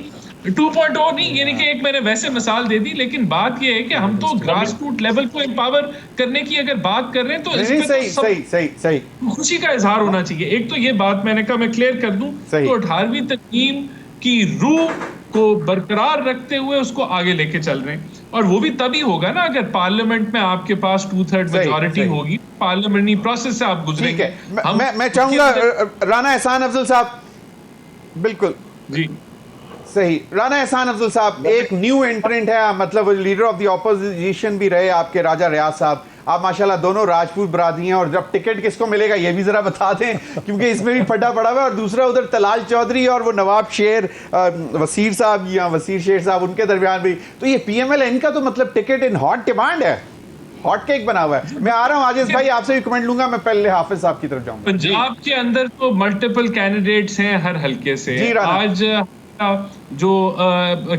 2.0 نہیں, یعنی کہ ایک میں نے ویسے مثال دے دی, لیکن بات یہ ہے کہ ہم تو گراس روٹ لیول کو امپاور کرنے کی اگر بات کر رہے ہیں تو اس میں تو خوشی کا اظہار ہونا چاہیے. ایک تو یہ بات میں نے کہا میں کلیئر کر دوں, تو 18ویں ترمیم کی روح کو برقرار رکھتے ہوئے اس کو آگے لے کے چل رہے ہیں, اور وہ بھی تبھی ہوگا نا اگر پارلیمنٹ میں آپ کے پاس 2/3 میجورٹی ہوگی, پارلیمنٹری پروسیس سے آپ گزریں گے. میں چاہوں گا رانا احسان افضل صاحب, بالکل جی صحیح. رانا احسان افضل صاحب, ایک نیو انٹرنٹ ہے, مطلب لیڈر آف دی اپوزیشن بھی رہے آپ کے راجہ ریاض صاحب, آپ ماشاءاللہ دونوں راجپوت برادری ہیں, اور جب ٹکٹ کس کو ملے گا یہ بھی ذرا بتا دیں کیونکہ اس میں بھی پھڈا پڑا ہوا ہے. اور دوسرا ادھر طلال چودھری اور وہ نواب شیر وزیر صاحب یا وزیر شیر صاحب, ان کے درمیان بھی. تو یہ پی ایم ایل این کا تو مطلب ٹکٹ ان ہاٹ ڈیمانڈ ہے, ہاٹ کیک بنا ہوا ہے. میں آ رہا ہوں عاجز بھائی, آپ سے بھی کمنٹ لوں گا, میں پہلے حافظ صاحب کی طرف جاؤں گا. پنجاب کے اندر تو ملٹیپل کینڈیڈیٹس ہیں ہر حلقے سے. آج جو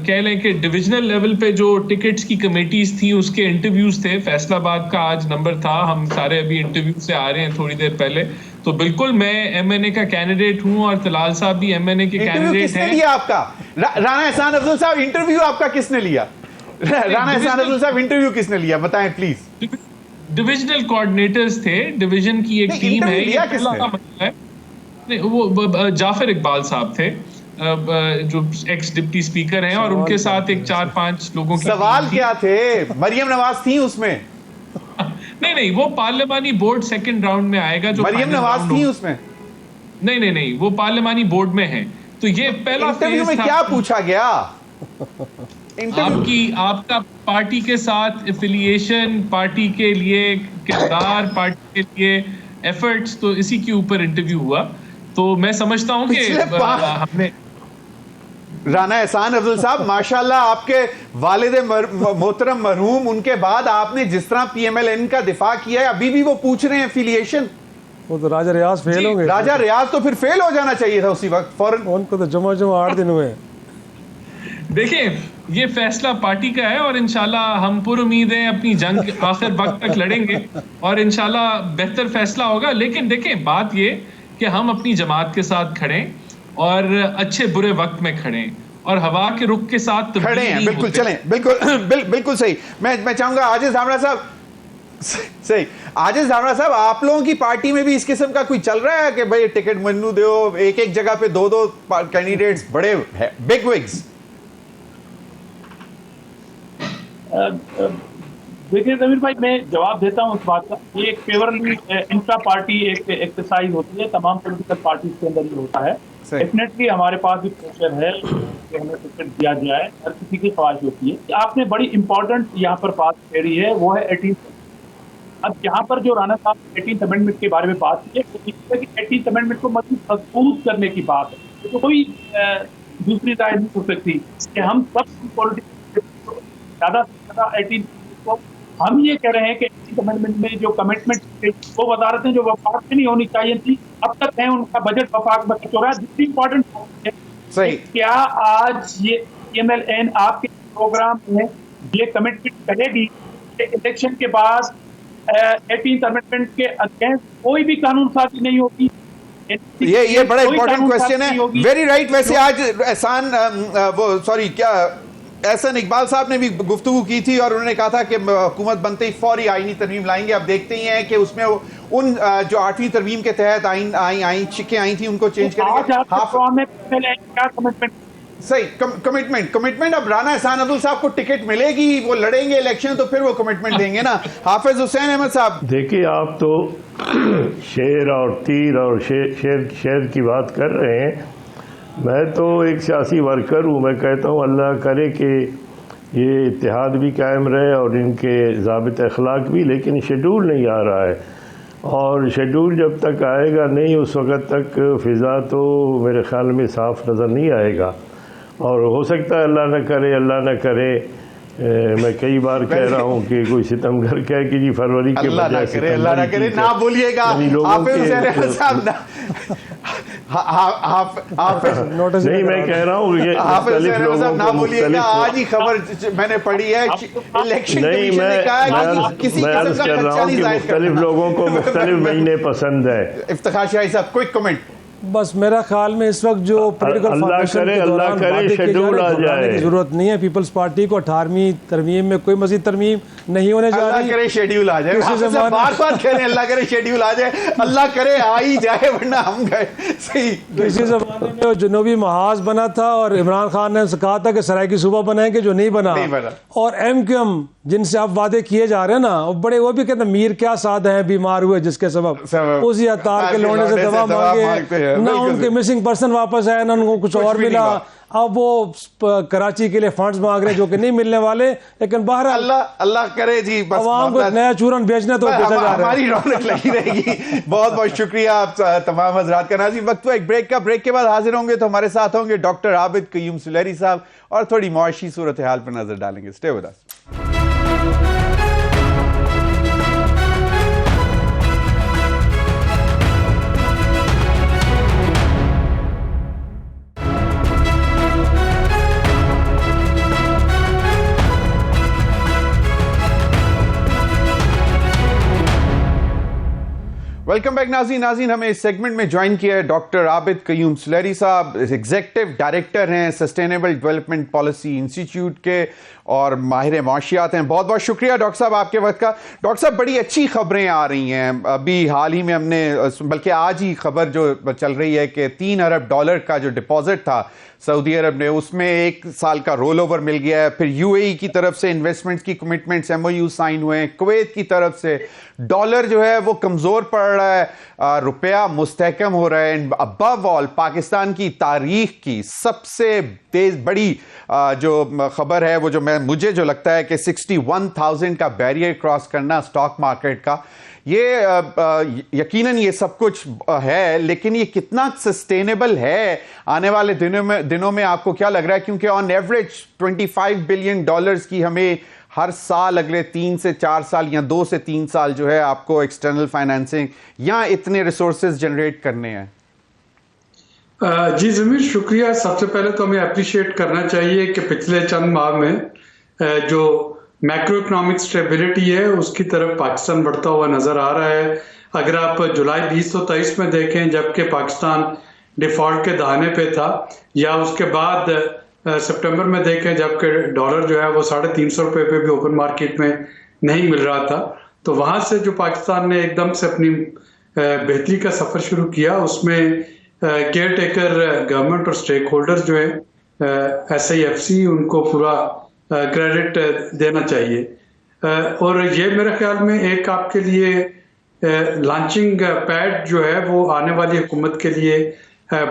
کہہ لیں کہ ڈویژنل لیول پہ جو ٹکٹس کی کمیٹیز تھیں اس کے انٹرویوز تھے, فیصل آباد کا آج نمبر تھا, ہم سارے ابھی انٹرویو سے آ رہے ہیں تھوڑی دیر پہلے. تو بالکل میں ایم این اے کا کینڈیڈیٹ ہوں اور طلال صاحب بھی ایم این اے کے کینڈیڈیٹ ہیں. آپ کا رانا احسان افضل صاحب انٹرویو آپ کا کس نے لیا؟ رانا احسان افضل صاحب انٹرویو کس نے لیا بتائیں پلیز. ڈویژنل کوآرڈینیٹرز تھے, ڈویژن کی ایک ٹیم ہے, وہ جعفر اقبال صاحب تھے جو ایکس ڈپٹی سپیکر ہیں, اور ان کے ساتھ ایک 4-5 لوگوں کی. سوال کیا تھے؟ مریم نواز تھیں اس میں؟ نہیں, وہ پارلیمانی بورڈ سیکنڈ راؤنڈ میں آئے گا. جو مریم نواز تھیں اس میں؟ نہیں, وہ پارلیمانی بورڈ میں ہیں. تو یہ پہلا انٹرویو میں کیا پوچھا گیا؟ آپ کا پارٹی کے ساتھ افیلیشن, پارٹی کے لیے کردار, پارٹی کے لیے ایفرٹس, تو اسی کے اوپر انٹرویو ہوا. تو میں سمجھتا ہوں کہ ہم نے رانا احسان افضل صاحب ماشاءاللہ آپ کے والد محترم مرحوم, ان کے بعد آپ نے جس طرح پی ایم ایل این کا دفاع کیا ہے, ابھی بھی وہ پوچھ رہے ہیں افیلیشن. وہ تو راجہ ریاض فیل ہوں گے. راجہ ریاض تو پھر فیل ہو جانا چاہیے تھا اسی وقت فوراً. ان کو تو جمع 8 دن ہوئے. دیکھیں یہ فیصلہ پارٹی کا ہے اور انشاءاللہ ہم پر امید ہیں اپنی جنگ آخر وقت تک لڑیں گے اور انشاءاللہ بہتر فیصلہ ہوگا. لیکن دیکھیں بات یہ کہ ہم اپنی جماعت کے ساتھ کھڑیں اور اچھے برے وقت میں کھڑیں اور ہوا کے رخ کے ساتھ کھڑے ہیں. بالکل چلیں, بالکل صحیح. میں چاہوں گا عاجز دھامڑا صاحب, صحیح عاجز دھامڑا صاحب, آپ لوگوں کی پارٹی میں بھی اس قسم کا کوئی چل رہا ہے کہ بھئی ٹکٹ منو دیو, ایک جگہ پہ دو کینڈیڈیٹس بڑے بگ وگز؟ دیکھیں ضمیر بھائی, میں جواب دیتا ہوں اس بات کا. یہ ایک پیورلی انٹرا پارٹی ایک ایکسرسائز ہوتی ہے, تمام پولیٹیکل پارٹیز کے اندر یہ ہوتا ہے. ڈیفینیٹلی ہمارے پاس بھی پریشر ہے کہ ہمیں ٹکٹ دیا جائے, ہر کسی کی خواہش ہوتی ہے. آپ نے بڑی امپورٹنٹ یہاں پر بات چھیڑی ہے, وہ ہے 18th. اب یہاں پر جو رانا صاحب 18th امینڈمنٹ کے بارے میں بات کی ہے, وہ کہ 18th امینڈمنٹ کو مزید مضبوط کرنے کی بات ہے. تو کوئی دوسری رائے نہیں ہو سکتی کہ ہم سب پولیٹیکل زیادہ سے زیادہ 18th کو ہم یہ کہہ رہے ہیں کہ 18th امینڈمنٹ میں جو کمٹمنٹ وہ وزارتیں جو وفاق میں نہیں ہونی چاہیے تھی اب تک ہیں, ان کا بجٹ وفاق میں ہو رہا ہے. دوسری امپورٹنٹ ہے کیا آج یہ MLN آپ کے پروگرام میں یہ کمٹمنٹ کرے گی کہ الیکشن کے بعد 18th امینڈمنٹ کے اگینسٹ کوئی بھی قانون سازی نہیں ہوگی؟ یہ بڑا امپورٹنٹ کوسچن ہے. Very right. ویسے آج احسان احسن اقبال صاحب نے بھی گفتگو کی تھی اور انہوں نے کہا تھا کہ حکومت بنتے ہی فوری آئینی ترمیم لائیں گے. اب دیکھتے ہی ہیں کہ اس میں ان جو 8ویں ترمیم کے تحت چکیں آئی تھیں ان کو چینج کریں گے. صحیح کمٹمنٹ. اب رانا احسان عبدل صاحب کو ٹکٹ ملے گی, وہ لڑیں گے الیکشن, تو پھر وہ کمٹمنٹ دیں گے نا. حافظ حسین احمد صاحب, دیکھیے آپ تو شیر اور تیر اور شیر کی بات کر رہے ہیں. میں تو ایک سیاسی ورکر ہوں. میں کہتا ہوں اللہ کرے کہ یہ اتحاد بھی قائم رہے اور ان کے ضابط اخلاق بھی, لیکن شیڈول نہیں آ رہا ہے اور شیڈول جب تک آئے گا نہیں اس وقت تک فضا تو میرے خیال میں صاف نظر نہیں آئے گا. اور ہو سکتا ہے اللہ نہ کرے میں کئی بار کہہ رہا ہوں کہ کوئی ستم گھر کہہ کہ جی فروری کے بجائے اللہ نہ کرے نہ بولیے گا. نہیں میں کہہ رہا ہوں یہ مختلف لوگوں کو مختلف, آج ہی خبر میں نے پڑھی ہے نہیں میں عرض کر رہا ہوں کہ مختلف لوگوں کو مختلف مہینے پسند ہے. افتخار شاہی صاحب کوئک کمنٹ. بس میرا خیال میں اس وقت جو پولیٹیکل فارمیشن کے دوران باتیں کی جا رہی کی ضرورت نہیں ہے. پیپلز پارٹی کو 18ویں ترمیم میں کوئی مزید ترمیم نہیں ہونے جا رہی. اللہ کرے شیڈیول آ جائے. بار کہہ رہے ہیں اللہ کرے شیڈیول آ جائے, اللہ کرے آ ہی جائے ورنہ ہم گئے. صحیح. کسی زمانے میں جنوبی محاذ بنا تھا اور عمران خان نے کہا تھا کہ سرائیکی صوبہ بنائیں گے, جو نہیں بنا. اور MQM جن سے اب وعدے کیے جا رہے ہیں نا, بڑے وہ بھی کہتے ہیں میر کیا سعد ہیں بیمار ہوئے جس کے سبب اسی عطار کے لونے سے دوا مانگے, نہ ان کے مسنگ پرسن واپس آئے نہ ان کو کچھ اور ملا. اب وہ کراچی کے لیے فنڈز مانگ رہے جو کہ نہیں ملنے والے. لیکن بہرحال اللہ کرے جی عوام کو نیا چورن بیچنا تو بیچا جا رہا ہے. ہماری رونق لگی رہے گی. بہت بہت شکریہ آپ تمام حضرات کا. ناظرین وقت ایک بریک کا, بریک کے بعد حاضر ہوں گے تو ہمارے ساتھ ہوں گے ڈاکٹر عابد قیوم سلیری صاحب اور تھوڑی معاشی صورتحال پر نظر ڈالیں گے. Stay with us. Welcome back ناظرین ہمیں اس سیگمنٹ میں جوائن کیا ہے ڈاکٹر عابد قیوم سلیری صاحب. ایگزیکٹو ڈائریکٹر ہیں سسٹینیبل ڈیولپمنٹ پالیسی انسٹیٹیوٹ کے اور ماہر معاشیات ہیں. بہت بہت شکریہ ڈاکٹر صاحب آپ کے وقت کا. ڈاکٹر صاحب بڑی اچھی خبریں آ رہی ہیں. ابھی حال ہی میں ہم نے, بلکہ آج ہی خبر جو چل رہی ہے کہ $3 ارب کا جو ڈپازٹ تھا سعودی عرب نے, اس میں 1 سال کا رول اوور مل گیا ہے. پھر UAE کی طرف سے انویسٹمنٹ کی کمٹمنٹس MOU سائن ہوئے ہیں. کویت کی طرف سے ڈالر جو ہے وہ کمزور پڑ رہا ہے, روپیہ مستحکم ہو رہا ہے. ابو آل پاکستان کی تاریخ کی سب سے تیز بڑی جو خبر ہے وہ مجھے جو لگتا ہے کہ 61,000 کا بیریئر کراس کرنا اسٹاک مارکیٹ کا, یہ یقیناً یہ سب کچھ ہے, لیکن یہ کتنا سسٹینیبل ہے آنے والے دنوں میں آپ کو کیا لگ رہا ہے؟ کیونکہ آن ایوریج $25 بلین کی ہمیں ہر سال اگلے 3 سے 4 سال یا 2 سے 3 سال جو ہے آپ کو ایکسٹرنل فائنینسنگ یا اتنے ریسورسز جنریٹ کرنے ہیں. جی ضمیر شکریہ. سب سے پہلے تو ہمیں اپریشیٹ کرنا چاہیے کہ پچھلے چند ماہ میں جو میکرو اکنامک اسٹیبلٹی ہے اس کی طرف پاکستان بڑھتا ہوا نظر آ رہا ہے. اگر آپ جولائی 2023 میں دیکھیں جبکہ پاکستان ڈیفالٹ کے دہانے پہ تھا، یا اس کے بعد سپٹمبر میں دیکھیں جبکہ ڈالر جو ہے وہ 350 روپے پہ بھی اوپن مارکیٹ میں نہیں مل رہا تھا، تو وہاں سے جو پاکستان نے ایک دم سے اپنی بہتری کا سفر شروع کیا. اس میں کیئر ٹیکر گورنمنٹ اور سٹیک ہولڈرز جو ہے SIFC ان کو پورا کریڈٹ دینا چاہیے. اور یہ میرے خیال میں ایک آپ کے لیے لانچنگ پیڈ جو ہے وہ آنے والی حکومت کے لیے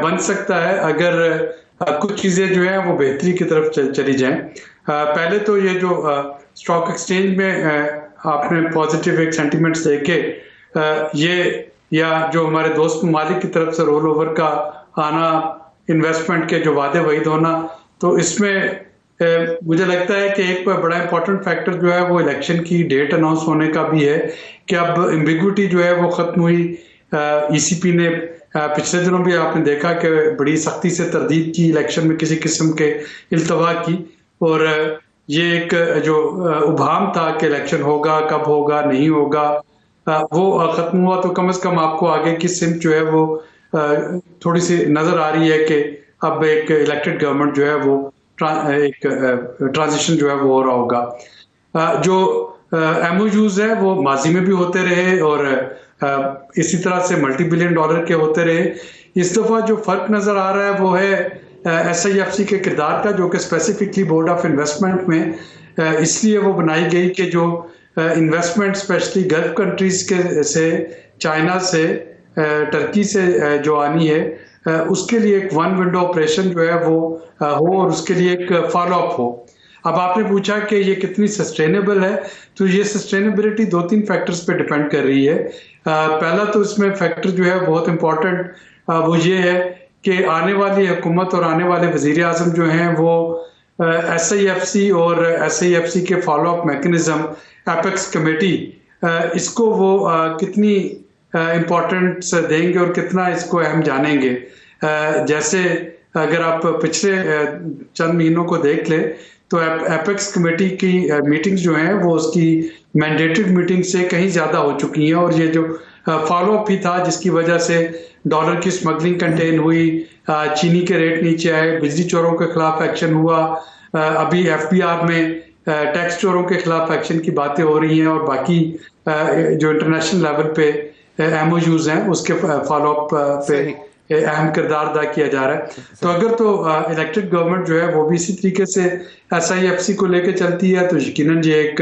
بن سکتا ہے اگر کچھ چیزیں جو ہیں وہ بہتری کی طرف چلی جائیں. پہلے تو یہ جو اسٹاک ایکسچینج میں آپ نے پازیٹیو ایک سینٹیمنٹس دیکھے، یہ یا جو ہمارے دوست ممالک کی طرف سے رول اوور کا آنا، انویسٹمنٹ کے جو وعدے وعید ہونا، تو اس میں مجھے لگتا ہے کہ ایک بڑا امپورٹنٹ فیکٹر جو ہے وہ الیکشن کی ڈیٹ اناؤنس ہونے کا بھی ہے کہ اب ایمبیگوٹی جو ہے وہ ختم ہوئی. ECP نے پچھلے دنوں بھی آپ نے دیکھا کہ بڑی سختی سے تردید کی الیکشن میں کسی قسم کے التوا کی، اور یہ ایک جو ابہام تھا کہ الیکشن ہوگا کب ہوگا نہیں ہوگا وہ ختم ہوا. تو کم از کم آپ کو آگے کی سمت جو ہے وہ تھوڑی سی نظر آ رہی ہے کہ اب ایک الیکٹڈ گورنمنٹ جو ہے وہ ایک ٹرانزیشن جو ہے وہ ہو رہا ہوگا. جو MOUs ہے وہ ماضی میں بھی ہوتے رہے اور اسی طرح سے ملٹی بلین ڈالر کے ہوتے رہے. اس دفعہ جو فرق نظر آ رہا ہے وہ ہے SIFC کے کردار کا، جو کہ اسپیسیفکلی بورڈ آف انویسٹمنٹ میں اس لیے وہ بنائی گئی کہ جو انویسٹمنٹ اسپیشلی گلف کنٹریز کے سے، چائنا سے، ٹرکی سے جو آنی ہے، اس کے لیے ایک ون ونڈو آپریشن جو ہے وہ ہو اور اس کے لیے ایک فالو اپ ہو. اب آپ نے پوچھا کہ یہ کتنی سسٹینیبل ہے، تو یہ سسٹینیبلٹی 2-3 فیکٹرز پہ ڈیپینڈ کر رہی ہے. پہلا تو اس میں فیکٹر جو ہے بہت امپورٹنٹ وہ یہ ہے کہ آنے والی حکومت اور آنے والے وزیر اعظم جو ہیں وہ SIFC اور SIFC کے follow up mechanism, apex committee, اس کو وہ کتنی امپورٹنٹس دیں گے اور کتنا اس کو اہم جانیں گے. جیسے اگر آپ پچھلے چند مہینوں کو دیکھ لیں تو ایپیکس کمیٹی کی میٹنگز جو ہیں وہ اس کی مینڈیٹڈ میٹنگ سے کہیں زیادہ ہو چکی ہیں، اور یہ جو فالو اپ بھی تھا جس کی وجہ سے ڈالر کی اسمگلنگ کنٹین ہوئی، چینی کے ریٹ نیچے آئے، بجلی چوروں کے خلاف ایکشن ہوا، ابھی FBR میں ٹیکس چوروں کے خلاف ایکشن کی باتیں ہو رہی ہیں، اور باقی جو انٹرنیشنل لیول پہ MOUs ہیں اس کے فالو اپ پہ اہم کردار ادا کیا جا رہا ہے. تو اگر تو الیکٹڈ گورنمنٹ جو ہے وہ بھی اسی طریقے سے SIFC کو لے کے چلتی ہے تو یقیناً یہ ایک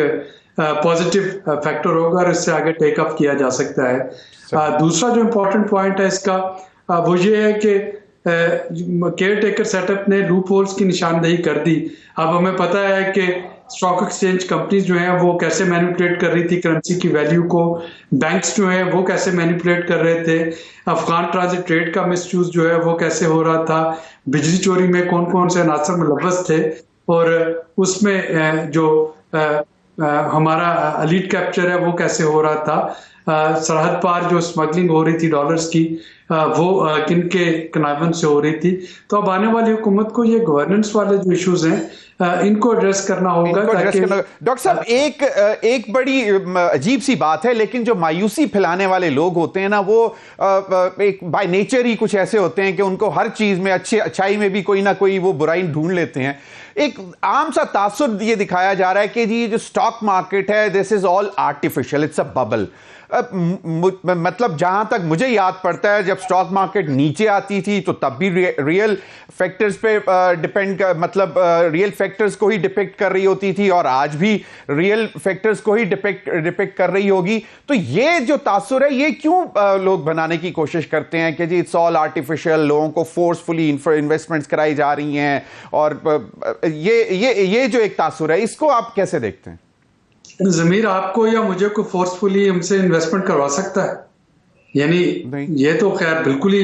پازیٹیو فیکٹر ہوگا اور اس سے آگے ٹیک اپ کیا جا سکتا ہے. دوسرا جو امپورٹنٹ پوائنٹ ہے اس کا وہ یہ ہے کہ کیئر ٹیکر سیٹ اپ نے لوپ ہولز کی نشاندہی کر دی. اب ہمیں پتہ ہے کہ اسٹاک ایکسچینج کمپنیز جو ہیں وہ کیسے مینیپولیٹ کر رہی تھی کرنسی کی ویلیو کو، بینکس جو ہیں وہ کیسے مینیپولیٹ کر رہے تھے، افغان ٹرانزٹ ٹریڈ کا مس یوز جو ہے وہ کیسے ہو رہا تھا، بجلی چوری میں کون کون سے عناصر ملوث تھے، اور اس میں جو ہمارا لیڈ کیپچر ہے وہ کیسے ہو رہا تھا، سرحد پار جو اسمگلنگ ہو رہی تھی ڈالرز کی وہ کن کے کنائون سے ہو رہی تھی. تو اب آنے والی حکومت کو یہ گورننس والے جو ایشوز ہیں ان کو ایڈریس کرنا ہوگا. ڈاکٹر صاحب ایک بڑی عجیب سی بات ہے، لیکن جو مایوسی پھیلانے والے لوگ ہوتے ہیں نا وہ ایک بائی نیچر ہی کچھ ایسے ہوتے ہیں کہ ان کو ہر چیز میں اچھائی میں بھی کوئی نہ کوئی وہ برائی ڈھونڈ لیتے ہیں. ایک عام سا تاثر یہ دکھایا جا رہا ہے کہ جی جو سٹاک مارکیٹ ہے دس از آل آرٹیفیشل، اٹس اے ببل. مطلب جہاں تک مجھے یاد پڑتا ہے جب سٹاک مارکیٹ نیچے آتی تھی تو تب بھی ریئل فیکٹرز پہ ڈیپینڈ، مطلب ریئل فیکٹرز کو ہی ڈپیکٹ کر رہی ہوتی تھی، اور آج بھی ریئل فیکٹرز کو ہی ڈپیکٹ کر رہی ہوگی. تو یہ جو تاثر ہے یہ کیوں لوگ بنانے کی کوشش کرتے ہیں کہ جی اٹس آل آرٹیفیشل، لوگوں کو فورسفلی انویسٹمنٹس کرائی جا رہی ہیں، اور یہ جو ایک تاثر ہے اس کو آپ کیسے دیکھتے ہیں؟ ضمیر آپ کو یا مجھے کو فورسفلی ہم سے انویسٹمنٹ کروا سکتا ہے؟ یعنی یہ تو خیر بالکل ہی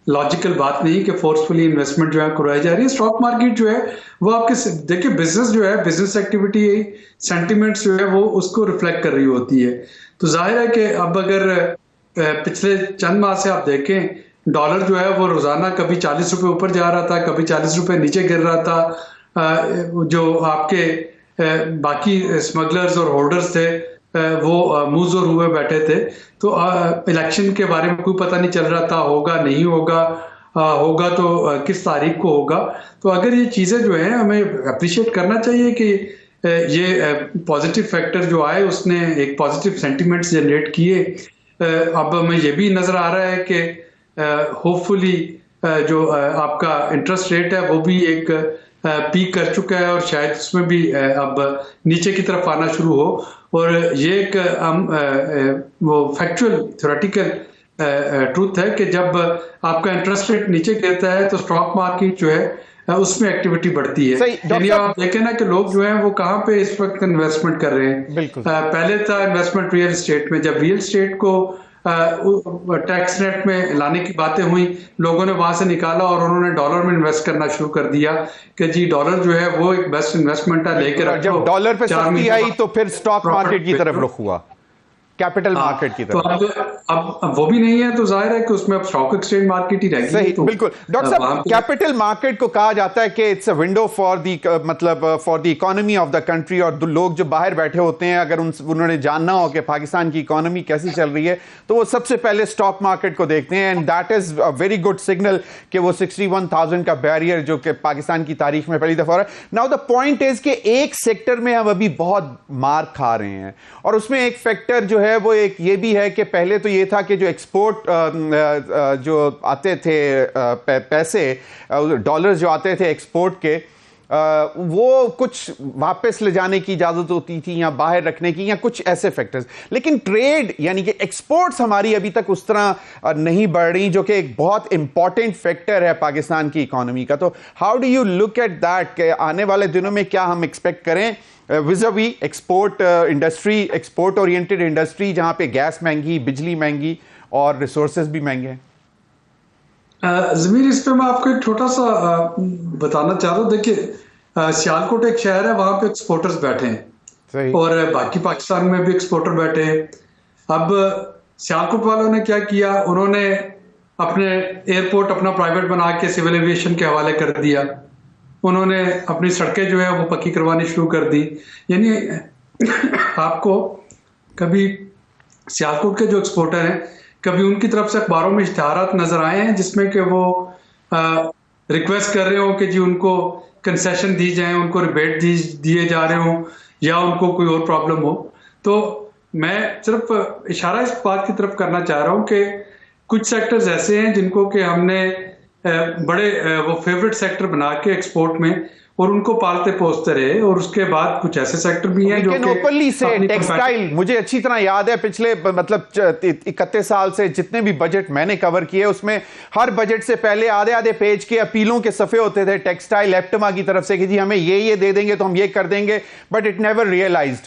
لاجیکل بات نہیں کہ فورسفلی انویسٹمنٹ جو ہے کروائی جا رہی ہے. اسٹاک مارکیٹ جو ہے وہ آپ کے دیکھیں بزنس جو ہے، بزنس ایکٹیویٹی سینٹیمنٹس جو ہے وہ اس کو ریفلیکٹ کر رہی ہوتی ہے. تو ظاہر ہے کہ اب اگر پچھلے چند ماہ سے آپ دیکھیں ڈالر جو ہے وہ روزانہ کبھی 40 روپے اوپر جا رہا تھا، کبھی 40 روپے نیچے گر رہا تھا. جو آپ کے باقی اسمگلرز اور ہولڈرز تھے وہ منہ زور ہوئے بیٹھے تھے. تو الیکشن کے بارے میں کوئی پتہ نہیں چل رہا تھا ہوگا نہیں ہوگا، ہوگا تو کس تاریخ کو ہوگا. تو اگر یہ چیزیں جو ہیں ہمیں اپریشیٹ کرنا چاہیے کہ یہ پازیٹیو فیکٹر جو آئے اس نے ایک پازیٹیو سینٹیمنٹس جنریٹ کیے. اب ہمیں یہ بھی نظر آ رہا ہے کہ ہوپ فلی جو آپ کا انٹرسٹ ریٹ ہے وہ بھی ایک پیک کر چکا ہے اور شاید اس میں بھی اب نیچے کی طرف آنا شروع ہو. اور یہ ایک وہ فیکچوئل تھیوریٹیکل ٹروتھ ہے کہ جب آپ کا انٹرسٹ ریٹ نیچے گرتا ہے تو اسٹاک مارکیٹ جو ہے اس میں ایکٹیویٹی بڑھتی ہے. یعنی آپ دیکھیں نا کہ لوگ جو ہیں وہ کہاں پہ اس وقت انویسٹمنٹ کر رہے ہیں. پہلے تھا انویسٹمنٹ ریئل اسٹیٹ میں. جب ریئل اسٹیٹ کو ٹیکس نیٹ میں لانے کی باتیں ہوئی لوگوں نے وہاں سے نکالا اور انہوں نے ڈالر میں انویسٹ کرنا شروع کر دیا کہ جی ڈالر جو ہے وہ ایک بیسٹ انویسٹمنٹ ہے، لے کے رکھو. جب ڈالر پہ سختی آئی تو پھر سٹاک مارکیٹ کی طرف رخ ہوا، کیپٹل مارکیٹ کی طرف. اب وہ بھی نہیں ہے تو ظاہر ہے کہ اس میں اب اسٹاک ایکسچینج مارکیٹ ہی رہ گئی. صحیح، بالکل. ڈاکٹر صاحب کیپٹل مارکیٹ کو کہا جاتا ہے کہ it's a window for the مطلب for the economy of the country, اور لوگ جو باہر بیٹھے ہوتے ہیں اگر انہوں نے جاننا ہو کہ پاکستان کی اکانومی کیسی چل رہی ہے تو وہ سب سے پہلے اسٹاک مارکیٹ کو دیکھتے ہیں. And that is a very good signal کہ وہ 61,000 کا بیریئر جو کہ پاکستان کی تاریخ میں پہلی دفعہ ہو رہا ہے. ناؤ دا پوائنٹ از کہ ایک سیکٹر میں ہم ابھی بہت مار کھا رہے ہیں اور اس میں ایک فیکٹر جو ہے وہ ایک یہ بھی ہے کہ پہلے تو یہ تھا کہ جو ایکسپورٹ جو آتے تھے پیسے ڈالرز جو آتے تھے ایکسپورٹ کے وہ کچھ واپس لے جانے کی اجازت ہوتی تھی یا باہر رکھنے کی یا کچھ ایسے فیکٹرز. لیکن ٹریڈ یعنی کہ ایکسپورٹس ہماری ابھی تک اس طرح نہیں بڑھ رہی جو کہ ایک بہت امپورٹنٹ فیکٹر ہے پاکستان کی اکانومی کا. تو how do you look at that کہ آنے والے دنوں میں کیا ہم ایکسپیکٹ کریں vis a vis export industry, export oriented industry جہاں پہ گیس مہنگی، بجلی مہنگی اور ریسورسز بھی مہنگے ہیں؟ ضمیر اس پہ میں آپ کو ایک چھوٹا سا بتانا چاہ رہا ہوں. دیکھیے سیالکوٹ ایک شہر ہے، وہاں پہ ایکسپورٹرز بیٹھے ہیں اور باقی پاکستان میں بھی ایکسپورٹر بیٹھے ہیں. اب سیالکوٹ والوں نے کیا کیا، انہوں نے اپنے ایئرپورٹ اپنا پرائیویٹ بنا کے سول ایویشن کے حوالے کر دیا. انہوں نے اپنی سڑکیں جو ہے وہ پکی کروانی شروع کر دی. یعنی آپ کو کبھی سیالکوٹ کے جو ایکسپورٹر ہیں کبھی ان کی طرف سے اخباروں میں اشتہارات نظر آئے ہیں جس میں کہ وہ ریکویسٹ کر رہے ہوں کہ جی ان کو کنسیشن دی جائیں، ان کو ریبیٹ دیے جا رہے ہوں یا ان کو کوئی اور پرابلم ہو. تو میں صرف اشارہ اس بات کی طرف کرنا چاہ رہا ہوں کہ کچھ سیکٹرز ایسے ہیں جن کو کہ ہم نے بڑے وہ فیوریٹ سیکٹر بنا کے ایکسپورٹ میں اور ان کو پالتے پوستے رہے، اور اس کے بعد کچھ ایسے سیکٹر بھی ہیں جو کہ اوپنلی سے ٹیکسٹائل، مجھے اچھی طرح یاد ہے پچھلے مطلب 31 سال سے جتنے بھی بجٹ میں نے کور کیے اس میں ہر بجٹ سے پہلے آدھے پیج کے اپیلوں کے صفحے ہوتے تھے ٹیکسٹائل ایپٹما کی طرف سے کہ جی ہمیں یہ دے دیں گے تو ہم یہ کر دیں گے، بٹ اٹ نیور ریئلائزڈ.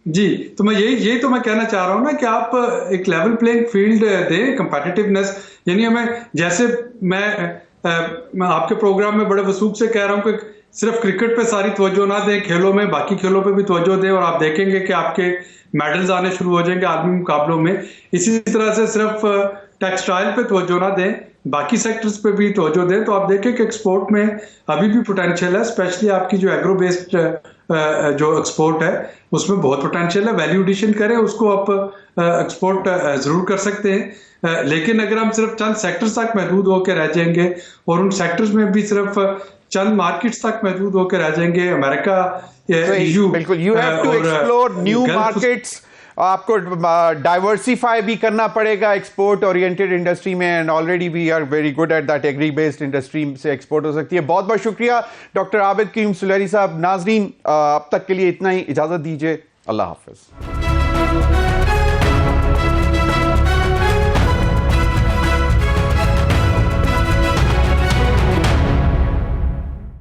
جی تو میں یہی تو میں کہنا چاہ رہا ہوں نا کہ آپ ایک لیول پلینگ فیلڈ دیں، کمپیٹیٹیونیس. یعنی ہمیں جیسے میں آپ کے پروگرام میں بڑے وثوق سے کہہ رہا ہوں کہ صرف کرکٹ پہ ساری توجہ نہ دیں، کھیلوں میں باقی کھیلوں پہ بھی توجہ دیں اور آپ دیکھیں گے کہ آپ کے میڈلز آنے شروع ہو جائیں گے عالمی مقابلوں میں. اسی طرح سے صرف ٹیکسٹائل پہ توجہ نہ دیں، باقی سیکٹرز پہ بھی توجہ دیں تو آپ دیکھیں کہ ایکسپورٹ میں ابھی بھی پوٹینشیل ہے. اسپیشلی آپ کی جو ایگرو بیسڈ جو ایکسپورٹ ہے اس میں بہت پوٹینشیل ہے. ویلیو ایڈیشن کریں اس کو آپ ایکسپورٹ ضرور کر سکتے ہیں. لیکن اگر ہم صرف چند سیکٹرز تک محدود ہو کے رہ جائیں گے اور ان سیکٹرز میں بھی صرف چند مارکیٹس تک محدود ہو کے رہ جائیں گے، امریکہ، ایو، بالکل you have to explore new markets. آپ کو ڈائیورسیفائی بھی کرنا پڑے گا ایکسپورٹ اورینٹڈ انڈسٹری میں، and already we are very good at that. Agri based industry سے ایکسپورٹ ہو سکتی ہے. بہت بہت شکریہ ڈاکٹر عابد کریم سلیری صاحب. ناظرین اب تک کے لیے اتنا ہی، اجازت دیجیے. اللہ حافظ.